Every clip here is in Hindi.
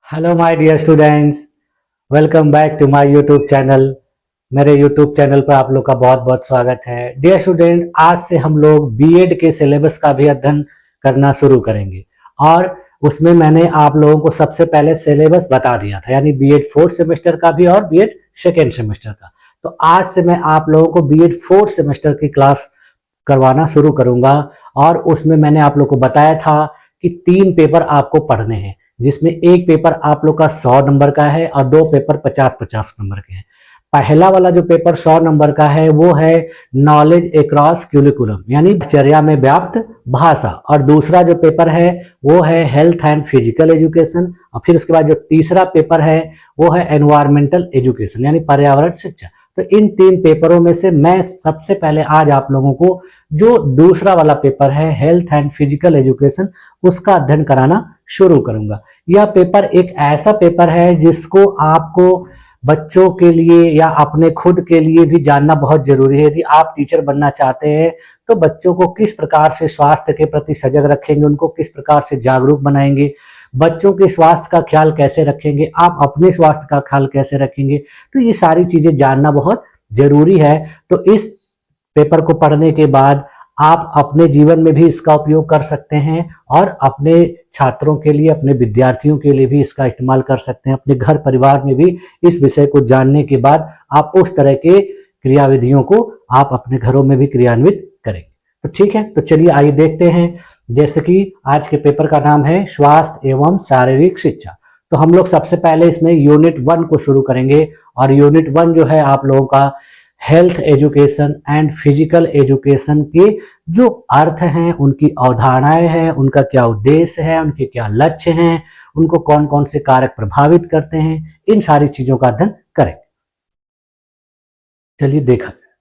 Hello my dear students, welcome back to my YouTube channel. मेरे यूट्यूब चैनल पर आप लोग का बहुत बहुत स्वागत है। डियर स्टूडेंट, आज से हम लोग बीएड के सिलेबस का भी अध्ययन करना शुरू करेंगे और उसमें मैंने आप लोगों को सबसे पहले सिलेबस बता दिया था, यानी बीएड फोर्थ सेमेस्टर का भी और बीएड सेकेंड सेमेस्टर का। तो आज से मैं आप लोगों को बीएड फोर्थ सेमेस्टर की क्लास करवाना शुरू करूंगा और उसमें मैंने आप लोग को बताया था कि 3 पेपर आपको पढ़ने हैं, जिसमें एक पेपर आप लोग का 100 नंबर का है और 2 पेपर 50-50 नंबर के हैं। पहला वाला जो पेपर 100 नंबर का है वो है नॉलेज अक्रॉस क्यूलिकुलम, यानी दिनचर्या में व्याप्त भाषा, और दूसरा जो पेपर है वो है हेल्थ एंड फिजिकल एजुकेशन, और फिर उसके बाद जो तीसरा पेपर है वो है एनवायरमेंटल एजुकेशन, यानी पर्यावरण शिक्षा। तो इन 3 पेपरों में से मैं सबसे पहले आज आप लोगों को जो दूसरा वाला पेपर है हेल्थ एंड फिजिकल एजुकेशन, उसका अध्ययन कराना शुरू करूंगा। यह पेपर एक ऐसा पेपर है जिसको आपको बच्चों के लिए या अपने खुद के लिए भी जानना बहुत जरूरी है। यदि आप टीचर बनना चाहते हैं तो बच्चों को किस प्रकार से स्वास्थ्य के प्रति सजग रखेंगे, उनको किस प्रकार से जागरूक बनाएंगे, बच्चों के स्वास्थ्य का ख्याल कैसे रखेंगे, आप अपने स्वास्थ्य का ख्याल कैसे रखेंगे, तो ये सारी चीजें जानना बहुत जरूरी है। तो इस पेपर को पढ़ने के बाद आप अपने जीवन में भी इसका उपयोग कर सकते हैं और अपने छात्रों के लिए, अपने विद्यार्थियों के लिए भी इसका इस्तेमाल कर सकते हैं। अपने घर परिवार में भी इस विषय को जानने के बाद आप उस तरह के क्रियाविधियों को आप अपने घरों में भी क्रियान्वित करेंगे। तो ठीक है, तो चलिए आइए देखते हैं। जैसे कि आज के पेपर का नाम है स्वास्थ्य एवं शारीरिक शिक्षा, तो हम लोग सबसे पहले इसमें यूनिट 1 को शुरू करेंगे। और यूनिट 1 जो है आप लोगों का health education and physical education के जो अर्थ हैं, उनकी अवधारणाएं हैं, उनका क्या उद्देश्य है, उनके क्या लक्ष्य हैं, उनको कौन कौन से कारक प्रभावित करते हैं, इन सारी चीजों का अध्ययन करेंगे। चलिए देखा जाए।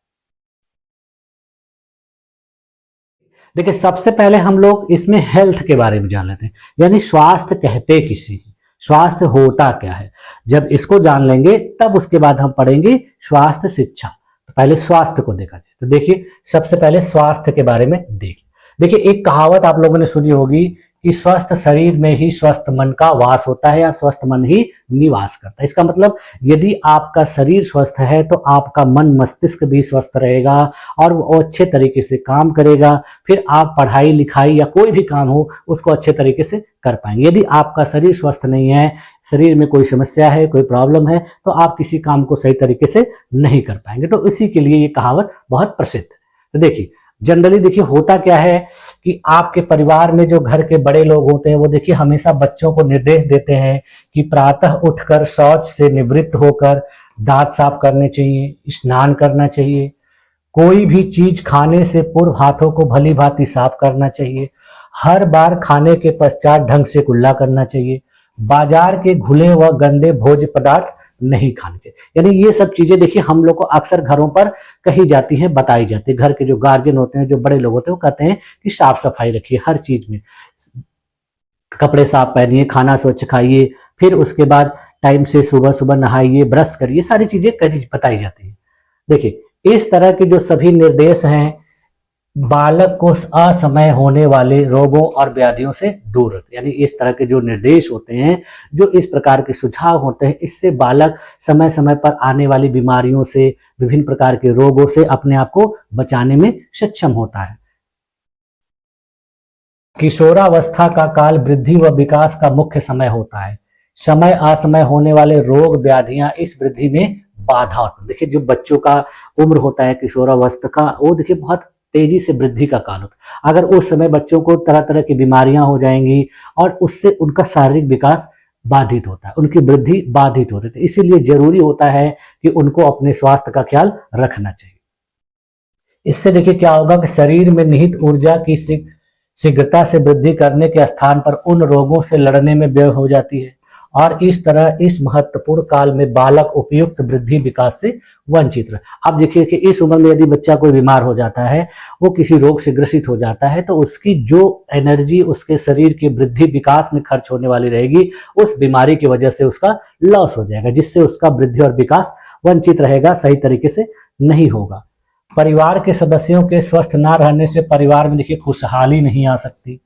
देखिए, सबसे पहले हम लोग इसमें हेल्थ के बारे में जान लेते हैं, यानी स्वास्थ्य कहते किसी, स्वास्थ्य होता क्या है। जब इसको जान लेंगे तब उसके बाद हम पढ़ेंगे स्वास्थ्य शिक्षा। तो पहले स्वास्थ्य को देखा जाए। तो देखिए, सबसे पहले स्वास्थ्य के बारे में देखिए, एक कहावत आप लोगों ने सुनी होगी कि स्वस्थ शरीर में ही स्वस्थ मन का वास होता है या स्वस्थ मन ही निवास करता है। इसका मतलब यदि आपका शरीर स्वस्थ है तो आपका मन मस्तिष्क भी स्वस्थ रहेगा और वो अच्छे तरीके से काम करेगा। फिर आप पढ़ाई लिखाई या कोई भी काम हो उसको अच्छे तरीके से कर पाएंगे। यदि आपका शरीर स्वस्थ नहीं है, शरीर में कोई समस्या है, कोई प्रॉब्लम है, तो आप किसी काम को सही तरीके से नहीं कर पाएंगे। तो इसी के लिए ये कहावत बहुत प्रसिद्ध है। तो देखिए, जनरली देखिए होता क्या है कि आपके परिवार में जो घर के बड़े लोग होते हैं वो देखिए हमेशा बच्चों को निर्देश देते हैं कि प्रातः उठकर शौच से निवृत्त होकर दांत साफ करने चाहिए, स्नान करना चाहिए, कोई भी चीज खाने से पूर्व हाथों को भली भांति साफ करना चाहिए, हर बार खाने के पश्चात ढंग से कुल्ला करना चाहिए, बाजार के घुले व गंदे भोज्य पदार्थ नहीं खाने चाहिए। यानी ये सब चीजें देखिए हम लोग को अक्सर घरों पर कही जाती हैं, बताई जाती है। घर के जो गार्जियन होते हैं, जो बड़े लोग होते हैं, वो कहते हैं कि साफ सफाई रखिए हर चीज में, कपड़े साफ पहनिए, खाना स्वच्छ खाइए, फिर उसके बाद टाइम से सुबह सुबह नहाइए, ब्रश करिए, सारी चीजें बताई जाती है। देखिए, इस तरह के जो सभी निर्देश हैं बालक को असमय होने वाले रोगों और व्याधियों से दूर रखते, यानी इस तरह के जो निर्देश होते हैं, जो इस प्रकार के सुझाव होते हैं, इससे बालक समय समय पर आने वाली बीमारियों से, विभिन्न प्रकार के रोगों से अपने आप को बचाने में सक्षम होता है। किशोरावस्था का काल वृद्धि व विकास का मुख्य समय होता है। समय असमय होने वाले रोग व्याधियां इस वृद्धि में बाधा होती है। देखिए, जो बच्चों का उम्र होता है किशोरावस्था का, वो देखिए बहुत तेजी से वृद्धि का काल होता है। अगर उस समय बच्चों को तरह तरह की बीमारियां हो जाएंगी और उससे उनका शारीरिक विकास बाधित होता है, उनकी वृद्धि बाधित होती है। इसीलिए जरूरी होता है कि उनको अपने स्वास्थ्य का ख्याल रखना चाहिए। इससे देखिए क्या होगा कि शरीर में निहित ऊर्जा की शीघ्रता से वृद्धि करने के स्थान पर उन रोगों से लड़ने में व्यय हो जाती है और इस तरह इस महत्वपूर्ण काल में बालक उपयुक्त वृद्धि विकास से वंचित रहे। अब देखिए कि इस उम्र में यदि बच्चा कोई बीमार हो जाता है, वो किसी रोग से ग्रसित हो जाता है, तो उसकी जो एनर्जी उसके शरीर के वृद्धि विकास में खर्च होने वाली रहेगी, उस बीमारी की वजह से उसका लॉस हो जाएगा, जिससे उसका वृद्धि और विकास वंचित रहेगा, सही तरीके से नहीं होगा। परिवार के सदस्यों के स्वस्थ ना रहने से परिवार में देखिए खुशहाली नहीं आ सकती।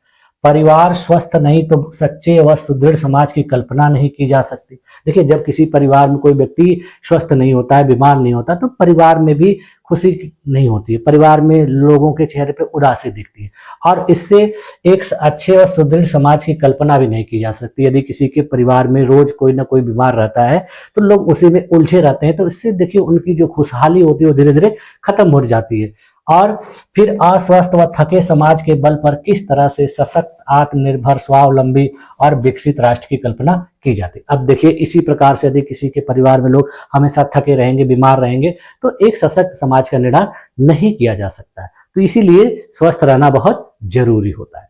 परिवार स्वस्थ नहीं तो सच्चे व सुदृढ़ समाज की कल्पना नहीं की जा सकती। देखिए, जब किसी परिवार में कोई व्यक्ति स्वस्थ नहीं होता है, बीमार नहीं होता, तो परिवार में भी खुशी नहीं होती है, परिवार में लोगों के चेहरे पे उदासी दिखती है, और इससे एक अच्छे और सुदृढ़ समाज की कल्पना भी नहीं की जा सकती। यदि किसी के परिवार में रोज कोई ना कोई बीमार रहता है तो लोग उसी में उलझे रहते हैं, तो इससे देखिए उनकी जो खुशहाली होती है वो धीरे धीरे खत्म हो जाती है। और फिर अस्वस्थ व थके समाज के बल पर किस तरह से सशक्त, आत्मनिर्भर, स्वावलंबी और विकसित राष्ट्र की कल्पना की जाती है। अब देखिए, इसी प्रकार से यदि किसी के परिवार में लोग हमेशा थके रहेंगे, बीमार रहेंगे, तो एक सशक्त समाज का निर्माण नहीं किया जा सकता है। तो इसीलिए स्वस्थ रहना बहुत जरूरी होता है।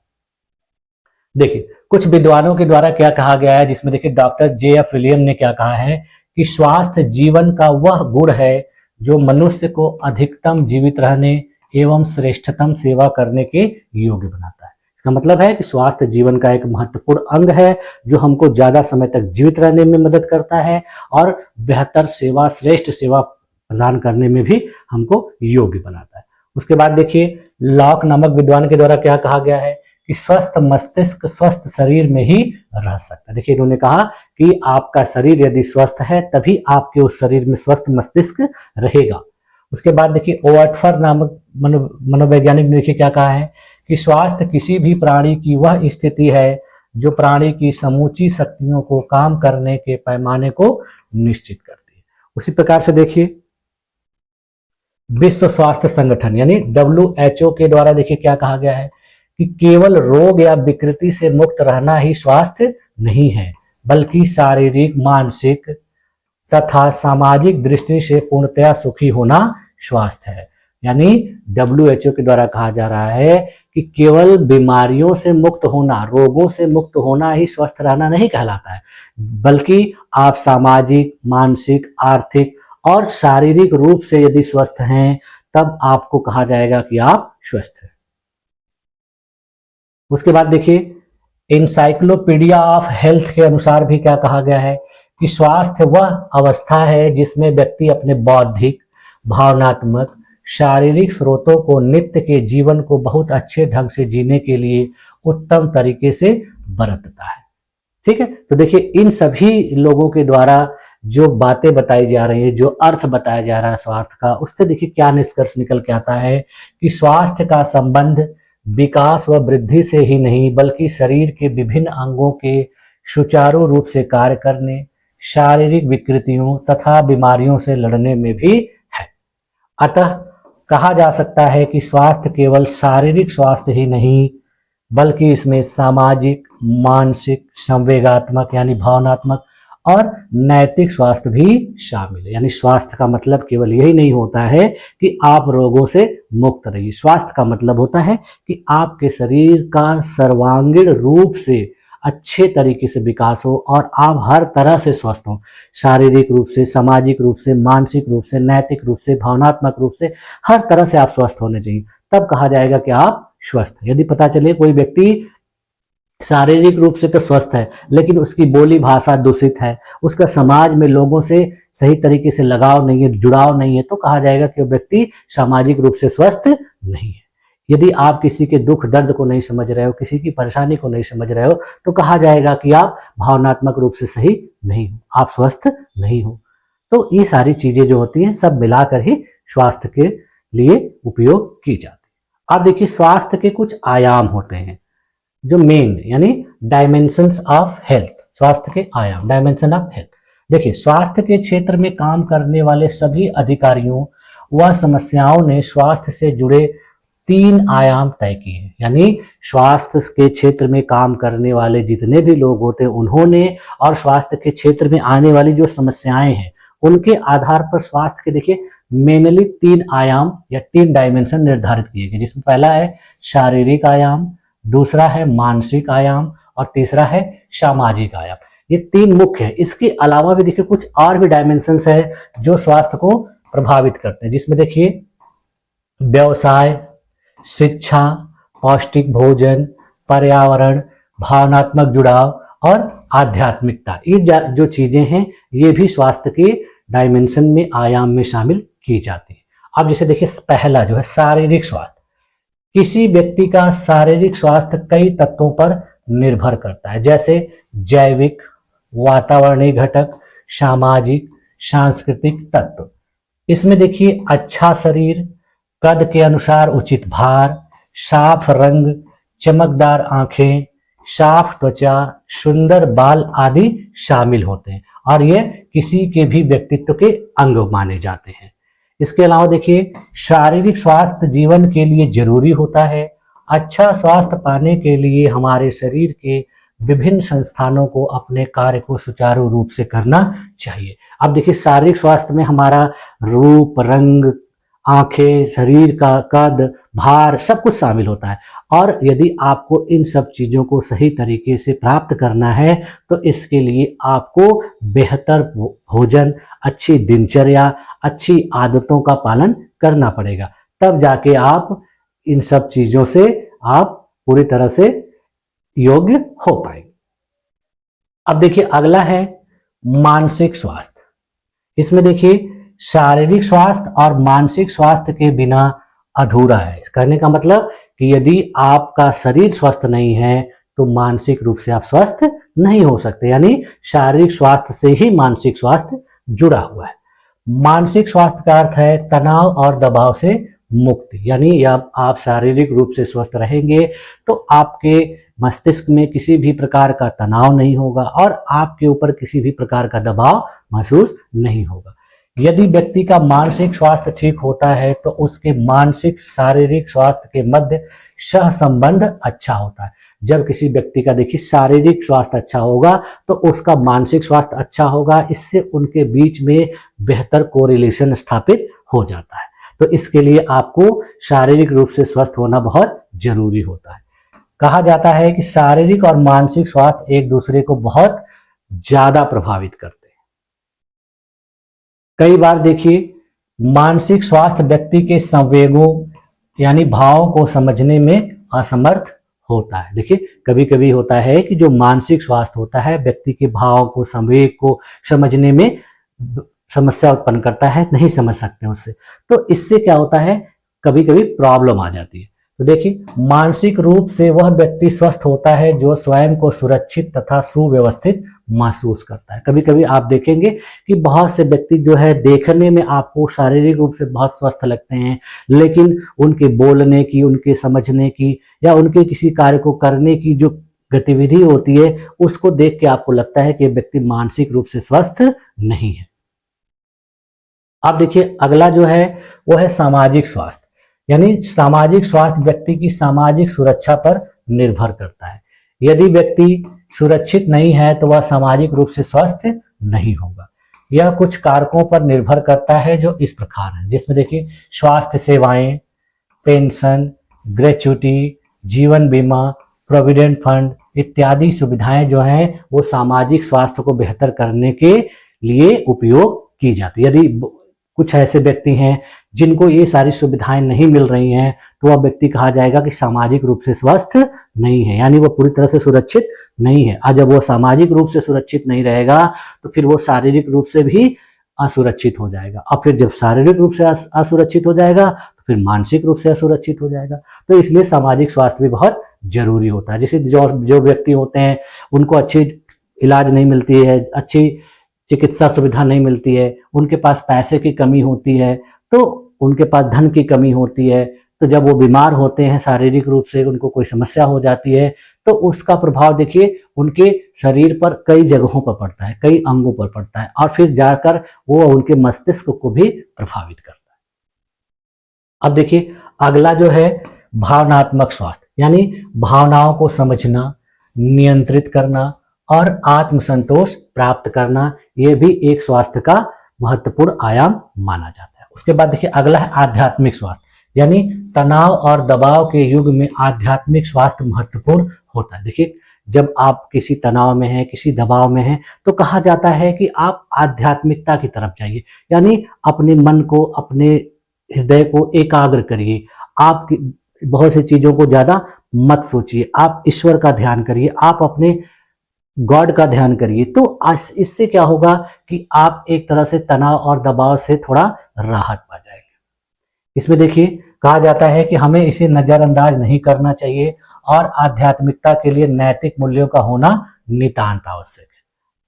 देखिए, कुछ विद्वानों के द्वारा क्या कहा गया है, जिसमें देखिए डॉक्टर J.F. विलियम ने क्या कहा है कि स्वास्थ्य जीवन का वह गुण है जो मनुष्य को अधिकतम जीवित रहने एवं श्रेष्ठतम सेवा करने के योग्य बनाता है। इसका मतलब है कि स्वास्थ्य जीवन का एक महत्वपूर्ण अंग है जो हमको ज्यादा समय तक जीवित रहने में मदद करता है और बेहतर सेवा, श्रेष्ठ सेवा प्रदान करने में भी हमको योग्य बनाता है। उसके बाद देखिए, लॉक नामक विद्वान के द्वारा क्या कहा गया है कि स्वस्थ मस्तिष्क स्वस्थ शरीर में ही रह सकता है। देखिए, इन्होंने कहा कि आपका शरीर यदि स्वस्थ है तभी आपके उस शरीर में स्वस्थ मस्तिष्क रहेगा। उसके बाद देखिए, ओवटफर नामक मनोवैज्ञानिक ने देखिए क्या कहा है कि स्वास्थ्य किसी भी प्राणी की वह स्थिति है जो प्राणी की समूची शक्तियों को काम करने के पैमाने को निश्चित करती है। उसी प्रकार से देखिए, विश्व स्वास्थ्य संगठन यानी WHO के द्वारा देखिए क्या कहा गया है कि केवल रोग या विकृति से मुक्त रहना ही स्वास्थ्य नहीं है, बल्कि शारीरिक, मानसिक तथा सामाजिक दृष्टि से पूर्णतया सुखी होना स्वास्थ्य है। यानी WHO के द्वारा कहा जा रहा है कि केवल बीमारियों से मुक्त होना, रोगों से मुक्त होना ही स्वस्थ रहना नहीं कहलाता है, बल्कि आप सामाजिक, मानसिक, आर्थिक और शारीरिक रूप से यदि स्वस्थ हैं तब आपको कहा जाएगा कि आप स्वस्थ हैं। उसके बाद देखिए, एनसाइक्लोपीडिया ऑफ हेल्थ के अनुसार भी क्या कहा गया है कि स्वास्थ्य वह अवस्था है जिसमें व्यक्ति अपने बौद्धिक, भावनात्मक, शारीरिक स्रोतों को नित्य के जीवन को बहुत अच्छे ढंग से जीने के लिए उत्तम तरीके से बरतता है। ठीक है, तो देखिए इन सभी लोगों के द्वारा जो बातें बताई जा रही है, जो अर्थ बताया जा रहा है स्वास्थ्य का, उससे देखिए क्या निष्कर्ष निकल के आता है कि स्वास्थ्य का संबंध विकास व वृद्धि से ही नहीं बल्कि शरीर के विभिन्न अंगों के सुचारू रूप से कार्य करने, शारीरिक विकृतियों तथा बीमारियों से लड़ने में भी है। अतः कहा जा सकता है कि स्वास्थ्य केवल शारीरिक स्वास्थ्य ही नहीं बल्कि इसमें सामाजिक, मानसिक, संवेगात्मक यानी भावनात्मक और नैतिक स्वास्थ्य भी शामिल है। यानी स्वास्थ्य का मतलब केवल यही नहीं होता है कि आप रोगों से मुक्त रहिए। स्वास्थ्य का मतलब होता है कि आपके शरीर का सर्वांगीण रूप से अच्छे तरीके से विकास हो और आप हर तरह से स्वस्थ हो, शारीरिक रूप से, सामाजिक रूप से, मानसिक रूप से, नैतिक रूप से, भावनात्मक रूप से, हर तरह से आप स्वस्थ होने चाहिए, तब कहा जाएगा कि आप स्वस्थ हैं। यदि पता चले कोई व्यक्ति शारीरिक रूप से तो स्वस्थ है लेकिन उसकी बोली भाषा दूषित है, उसका समाज में लोगों से सही तरीके से लगाव नहीं है, जुड़ाव नहीं है, तो कहा जाएगा कि वो व्यक्ति सामाजिक रूप से स्वस्थ नहीं है। यदि आप किसी के दुख दर्द को नहीं समझ रहे हो, किसी की परेशानी को नहीं समझ रहे हो, तो कहा जाएगा कि आप भावनात्मक रूप से सही नहीं हो, आप स्वस्थ नहीं हो। तो ये सारी चीजें जो होती हैं सब मिलाकर ही स्वास्थ्य के लिए उपयोग की जाती है। अब देखिए, स्वास्थ्य के कुछ आयाम होते हैं जो मेन यानी डायमेंशंस ऑफ हेल्थ, स्वास्थ्य के आयाम, डायमेंशन ऑफ हेल्थ। देखिए, स्वास्थ्य के क्षेत्र में काम करने वाले सभी अधिकारियों व समस्याओं ने स्वास्थ्य से जुड़े 3 आयाम तय किए हैं। यानी स्वास्थ्य के क्षेत्र में काम करने वाले जितने भी लोग होते हैं उन्होंने और स्वास्थ्य के क्षेत्र में आने वाली जो समस्याएं हैं उनके आधार पर स्वास्थ्य के देखिए मेनली 3 आयाम या 3 डायमेंशन निर्धारित किए गए, जिसमें पहला है शारीरिक आयाम, दूसरा है मानसिक आयाम और तीसरा है सामाजिक आयाम। ये 3 मुख्य है। इसके अलावा भी देखिए कुछ और भी डायमेंशंस है जो स्वास्थ्य को प्रभावित करते हैं, जिसमें देखिए व्यवसाय, शिक्षा, पौष्टिक भोजन, पर्यावरण, भावनात्मक जुड़ाव और आध्यात्मिकता, ये जो चीजें हैं ये भी स्वास्थ्य के डायमेंशन में, आयाम में शामिल की जाती है। अब जैसे देखिए पहला जो है शारीरिक स्वास्थ्य, किसी व्यक्ति का शारीरिक स्वास्थ्य कई तत्वों पर निर्भर करता है, जैसे जैविक, वातावरणीय घटक, सामाजिक, सांस्कृतिक तत्व। इसमें देखिए अच्छा शरीर, कद के अनुसार उचित भार, साफ रंग, चमकदार आंखें, साफ त्वचा, सुंदर बाल आदि शामिल होते हैं और ये किसी के भी व्यक्तित्व के अंग माने जाते हैं। इसके अलावा देखिए शारीरिक स्वास्थ्य जीवन के लिए जरूरी होता है। अच्छा स्वास्थ्य पाने के लिए हमारे शरीर के विभिन्न संस्थानों को अपने कार्य को सुचारू रूप से करना चाहिए। अब देखिए शारीरिक स्वास्थ्य में हमारा रूप, रंग, आंखें, शरीर का कद, भार सब कुछ शामिल होता है और यदि आपको इन सब चीजों को सही तरीके से प्राप्त करना है तो इसके लिए आपको बेहतर भोजन, अच्छी दिनचर्या, अच्छी आदतों का पालन करना पड़ेगा, तब जाके आप इन सब चीजों से आप पूरी तरह से योग्य हो पाएंगे। अब देखिए अगला है मानसिक स्वास्थ्य। इसमें देखिए शारीरिक स्वास्थ्य और मानसिक स्वास्थ्य के बिना अधूरा है। कहने का मतलब कि यदि आपका शरीर स्वस्थ नहीं है तो मानसिक रूप से आप स्वस्थ नहीं हो सकते, यानी शारीरिक स्वास्थ्य से ही मानसिक स्वास्थ्य जुड़ा हुआ है। मानसिक स्वास्थ्य का अर्थ है तनाव और दबाव से मुक्ति, यानी जब आप शारीरिक रूप से स्वस्थ रहेंगे तो आपके मस्तिष्क में किसी भी प्रकार का तनाव नहीं होगा और आपके ऊपर किसी भी प्रकार का दबाव महसूस नहीं होगा। यदि व्यक्ति का मानसिक स्वास्थ्य ठीक होता है तो उसके मानसिक शारीरिक स्वास्थ्य के मध्य सहसंबंध अच्छा होता है। जब किसी व्यक्ति का देखिए शारीरिक स्वास्थ्य अच्छा होगा तो उसका मानसिक स्वास्थ्य अच्छा होगा, इससे उनके बीच में बेहतर कोरिलेशन स्थापित हो जाता है। तो इसके लिए आपको शारीरिक रूप से स्वस्थ होना बहुत जरूरी होता है। कहा जाता है कि शारीरिक और मानसिक स्वास्थ्य एक दूसरे को बहुत ज्यादा प्रभावित करते हैं। कई बार देखिए मानसिक स्वास्थ्य व्यक्ति के संवेगों यानी भावों को समझने में असमर्थ होता है। देखिए कभी कभी होता है कि जो मानसिक स्वास्थ्य होता है व्यक्ति के भावों को, संवेग को समझने में समस्या उत्पन्न करता है, नहीं समझ सकते उससे, तो इससे क्या होता है कभी कभी प्रॉब्लम आ जाती है। तो देखिए मानसिक रूप से वह व्यक्ति स्वस्थ होता है जो स्वयं को सुरक्षित तथा सुव्यवस्थित महसूस करता है। कभी कभी आप देखेंगे कि बहुत से व्यक्ति जो है देखने में आपको शारीरिक रूप से बहुत स्वस्थ लगते हैं, लेकिन उनके बोलने की, उनके समझने की या उनके किसी कार्य को करने की जो गतिविधि होती है उसको देख के आपको लगता है कि व्यक्ति मानसिक रूप से स्वस्थ नहीं है। आप देखिए अगला जो है वो है सामाजिक स्वास्थ्य, यानी सामाजिक स्वास्थ्य व्यक्ति की सामाजिक सुरक्षा पर निर्भर करता है। यदि व्यक्ति सुरक्षित नहीं है तो वह सामाजिक रूप से स्वस्थ नहीं होगा। यह कुछ कारकों पर निर्भर करता है जो इस प्रकार है, जिसमें देखिए स्वास्थ्य सेवाएं, पेंशन, ग्रेच्युटी, जीवन बीमा, प्रोविडेंट फंड इत्यादि सुविधाएं जो हैं वो सामाजिक स्वास्थ्य को बेहतर करने के लिए उपयोग की जाती है। यदि कुछ ऐसे व्यक्ति हैं जिनको ये सारी सुविधाएं नहीं मिल रही हैं तो वह व्यक्ति कहा जाएगा कि सामाजिक रूप से स्वस्थ नहीं है, यानी वो पूरी तरह से सुरक्षित नहीं है। और जब वो सामाजिक रूप से सुरक्षित नहीं रहेगा तो फिर वो शारीरिक रूप से भी असुरक्षित हो जाएगा, और फिर जब शारीरिक रूप से असुरक्षित हो जाएगा तो फिर मानसिक रूप से असुरक्षित हो जाएगा। तो इसलिए सामाजिक स्वास्थ्य भी बहुत जरूरी होता है। जैसे जो व्यक्ति होते हैं उनको अच्छी इलाज नहीं मिलती है, अच्छी चिकित्सा सुविधा नहीं मिलती है, उनके पास पैसे की कमी होती है, तो उनके पास धन की कमी होती है, तो जब वो बीमार होते हैं शारीरिक रूप से, उनको कोई समस्या हो जाती है तो उसका प्रभाव देखिए उनके शरीर पर कई जगहों पर पड़ता है, कई अंगों पर पड़ता है और फिर जाकर वो उनके मस्तिष्क को भी प्रभावित करता है। अब देखिए अगला जो है भावनात्मक स्वास्थ्य, यानी भावनाओं को समझना, नियंत्रित करना और आत्मसंतोष प्राप्त करना, ये भी एक स्वास्थ्य का महत्वपूर्ण आयाम माना जाता है। उसके बाद देखिए अगला है आध्यात्मिक स्वास्थ्य, यानी तनाव और दबाव के युग में आध्यात्मिक स्वास्थ्य महत्वपूर्ण होता है। देखिए जब आप किसी तनाव में हैं, किसी दबाव में हैं, तो कहा जाता है कि आप आध्यात्मिकता की तरफ जाइए, यानी अपने मन को, अपने हृदय को एकाग्र करिए। आप बहुत सी चीजों को ज्यादा मत सोचिए, आप ईश्वर का ध्यान करिए, आप अपने गॉड का ध्यान करिए। तो इससे क्या होगा कि आप एक तरह से तनाव और दबाव से थोड़ा राहत पा जाएंगे। इसमें देखिए कहा जाता है कि हमें इसे नजरअंदाज नहीं करना चाहिए और आध्यात्मिकता के लिए नैतिक मूल्यों का होना नितांत आवश्यक है।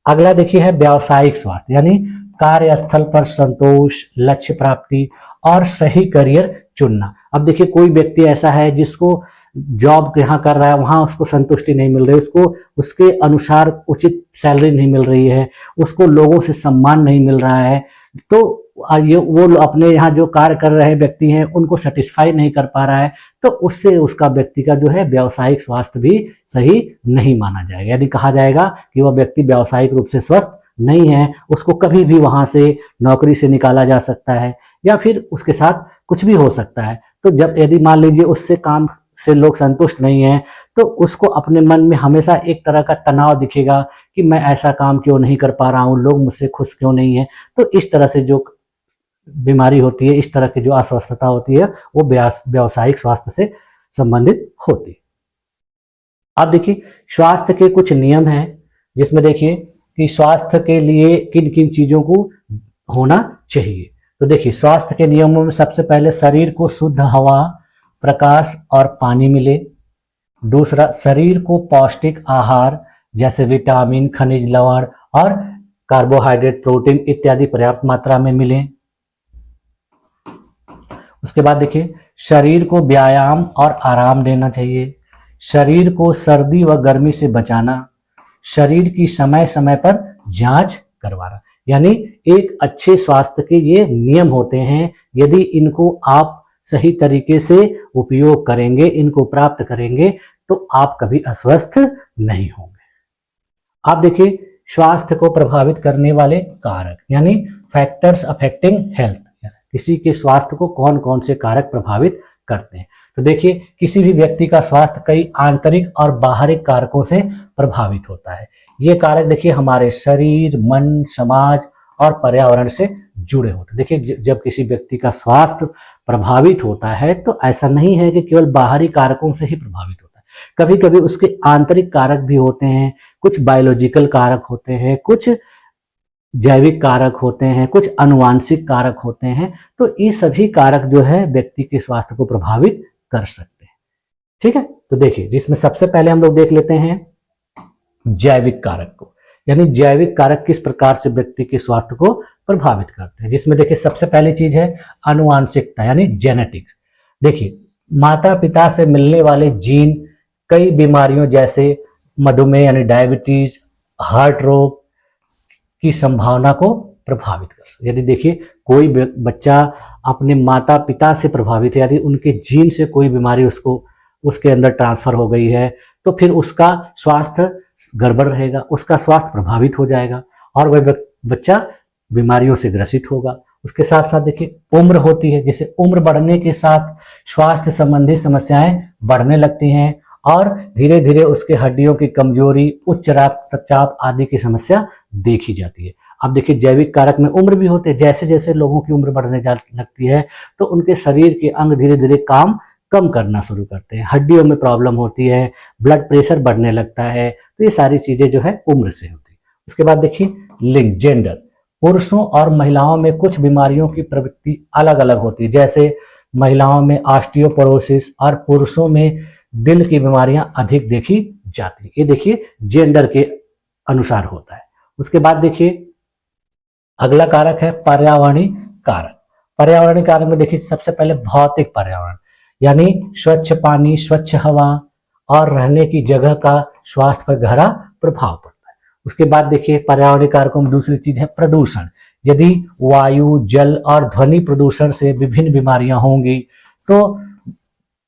अगला देखिए है व्यावसायिक स्वास्थ्य, यानी कार्यस्थल पर संतोष, लक्ष्य प्राप्ति और सही करियर चुनना। अब देखिए कोई व्यक्ति ऐसा है जिसको जॉब यहाँ कर रहा है, वहां उसको संतुष्टि नहीं मिल रही, उसको उसके अनुसार उचित सैलरी नहीं मिल रही है, उसको लोगों से सम्मान नहीं मिल रहा है, तो ये वो अपने यहाँ जो कार्य कर रहे व्यक्ति हैं उनको सेटिस्फाई नहीं कर पा रहा है, तो उससे उसका व्यक्ति का जो है व्यावसायिक स्वास्थ्य भी सही नहीं माना जाएगा। यदि कहा जाएगा कि वह व्यक्ति व्यावसायिक रूप से स्वस्थ नहीं है, उसको कभी भी वहां से नौकरी से निकाला जा सकता है या फिर उसके साथ कुछ भी हो सकता है। तो जब यदि मान लीजिए उससे काम से लोग संतुष्ट नहीं है, तो उसको अपने मन में हमेशा एक तरह का तनाव दिखेगा कि मैं ऐसा काम क्यों नहीं कर पा रहा हूँ, लोग मुझसे खुश क्यों नहीं है। तो इस तरह से जो बीमारी होती है, इस तरह की जो अस्वस्थता होती है, वो व्यावसायिक स्वास्थ्य से संबंधित होती है। अब देखिए स्वास्थ्य के कुछ नियम हैं, जिसमें देखिए कि स्वास्थ्य के लिए किन किन चीजों को होना चाहिए। तो देखिए स्वास्थ्य के नियमों में सबसे पहले शरीर को शुद्ध हवा, प्रकाश और पानी मिले। दूसरा, शरीर को पौष्टिक आहार जैसे विटामिन, खनिज लवण और कार्बोहाइड्रेट, प्रोटीन इत्यादि पर्याप्त मात्रा में मिले। उसके बाद देखिए शरीर को व्यायाम और आराम देना चाहिए। शरीर को सर्दी व गर्मी से बचाना। शरीर की समय समय पर जांच करवाना। यानी एक अच्छे स्वास्थ्य के ये नियम होते हैं, यदि इनको आप सही तरीके से उपयोग करेंगे, इनको प्राप्त करेंगे, तो आप कभी अस्वस्थ नहीं होंगे। आप देखिए स्वास्थ्य को प्रभावित करने वाले कारक, यानी फैक्टर्स अफेक्टिंग हेल्थ, किसी के स्वास्थ्य को कौन कौन से कारक प्रभावित करते हैं। तो देखिए किसी भी व्यक्ति का स्वास्थ्य कई आंतरिक और बाहरी कारकों से प्रभावित होता है। ये कारक देखिए हमारे शरीर, मन, समाज और पर्यावरण से जुड़े होते हैं। देखिए जब किसी व्यक्ति का स्वास्थ्य प्रभावित होता है, तो ऐसा नहीं है कि केवल बाहरी कारकों से ही प्रभावित होता है, कभी कभी उसके आंतरिक कारक भी होते हैं, कुछ बायोलॉजिकल कारक होते हैं, कुछ जैविक कारक होते हैं, कुछ अनुवांशिक कारक होते हैं। तो ये सभी कारक जो है व्यक्ति के स्वास्थ्य को प्रभावित कर सकते हैं। ठीक है, तो देखिए जिसमें सबसे पहले हम लोग देख लेते हैं जैविक कारक को, यानी जैविक कारक किस प्रकार से व्यक्ति के स्वास्थ्य को प्रभावित करते हैं। जिसमें देखिए सबसे पहली चीज है अनुवांशिकता, यानी जेनेटिक्स। देखिए माता पिता से मिलने वाले जीन कई बीमारियों जैसे मधुमेह यानी डायबिटीज, हार्ट रोग की संभावना को प्रभावित कर सकते। यदि देखिए कोई बच्चा अपने माता पिता से प्रभावित है, यदि उनके जीन से कोई बीमारी उसके अंदर ट्रांसफर हो गई है, तो फिर उसका स्वास्थ्य गड़बड़ रहेगा, उसका स्वास्थ्य प्रभावित हो जाएगा और वह बच्चा बीमारियों से ग्रसित होगा। उसके साथ साथ देखिए उम्र होती है, जैसे उम्र बढ़ने के साथ स्वास्थ्य संबंधी समस्याएं बढ़ने लगती हैं और धीरे धीरे उसके हड्डियों की कमजोरी, उच्च रक्तचाप आदि की समस्या देखी जाती है। अब देखिए जैविक कारक में उम्र भी होते हैं, जैसे जैसे लोगों की उम्र बढ़ने लगती है, तो उनके शरीर के अंग धीरे धीरे काम कम करना शुरू करते हैं, हड्डियों में प्रॉब्लम होती है, ब्लड प्रेशर बढ़ने लगता है। तो ये सारी चीजें जो है उम्र से होती है। उसके बाद देखिए लिंग, जेंडर, पुरुषों और महिलाओं में कुछ बीमारियों की प्रवृत्ति अलग अलग होती है, जैसे महिलाओं में ऑस्टियोपोरोसिस और पुरुषों में दिल की बीमारियां अधिक देखी जाती है। ये देखिए जेंडर के अनुसार होता है। उसके बाद देखिए अगला कारक है पर्यावरणीय कारक। पर्यावरणीय कारक में देखिए सबसे पहले भौतिक पर्यावरण, यानी स्वच्छ पानी, स्वच्छ हवा और रहने की जगह का स्वास्थ्य पर गहरा प्रभाव पड़ता है। उसके बाद देखिए पर्यावरणीय कारकों में दूसरी चीज है प्रदूषण। यदि वायु, जल और ध्वनि प्रदूषण से विभिन्न बीमारियां होंगी, तो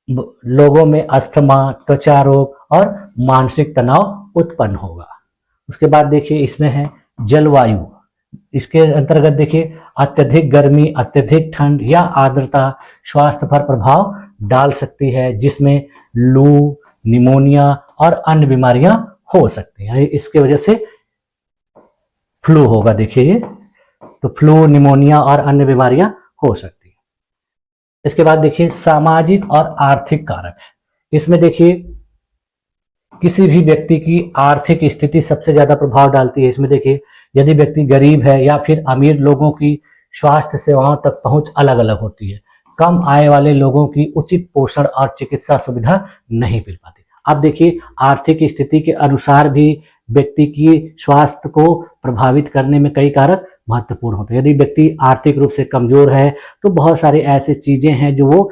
लोगों में अस्थमा, त्वचा रोग और मानसिक तनाव उत्पन्न होगा। उसके बाद देखिए इसमें है जलवायु। इसके अंतर्गत देखिए अत्यधिक गर्मी, अत्यधिक ठंड या आर्द्रता स्वास्थ्य पर प्रभाव डाल सकती है, जिसमें लू, निमोनिया और अन्य बीमारियां हो सकती हैं। इसके वजह से फ्लू होगा, देखिए ये तो फ्लू, निमोनिया और अन्य बीमारियां हो सकती हैं। इसके बाद देखिए सामाजिक और आर्थिक कारक है। इसमें देखिए किसी भी व्यक्ति की आर्थिक स्थिति सबसे ज्यादा प्रभाव डालती है। इसमें देखिए यदि व्यक्ति गरीब है या फिर अमीर लोगों की स्वास्थ्य सेवाओं तक पहुंच अलग अलग होती है। कम आय वाले लोगों की उचित पोषण और चिकित्सा सुविधा नहीं मिल पाती। अब देखिए, आर्थिक स्थिति के अनुसार भी व्यक्ति की स्वास्थ्य को प्रभावित करने में कई कारक महत्वपूर्ण होते हैं। यदि व्यक्ति आर्थिक रूप से कमजोर है तो बहुत सारी ऐसी चीजें हैं जो वो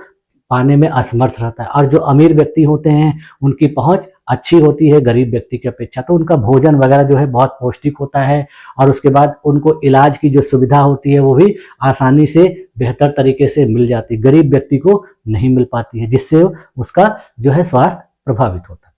पाने में असमर्थ रहता है, और जो अमीर व्यक्ति होते हैं उनकी पहुंच अच्छी होती है गरीब व्यक्ति की अपेक्षा, तो उनका भोजन वगैरह जो है बहुत पौष्टिक होता है, और उसके बाद उनको इलाज की जो सुविधा होती है वो भी आसानी से बेहतर तरीके से मिल जाती है, गरीब व्यक्ति को नहीं मिल पाती है, जिससे उसका जो है स्वास्थ्य प्रभावित होता है।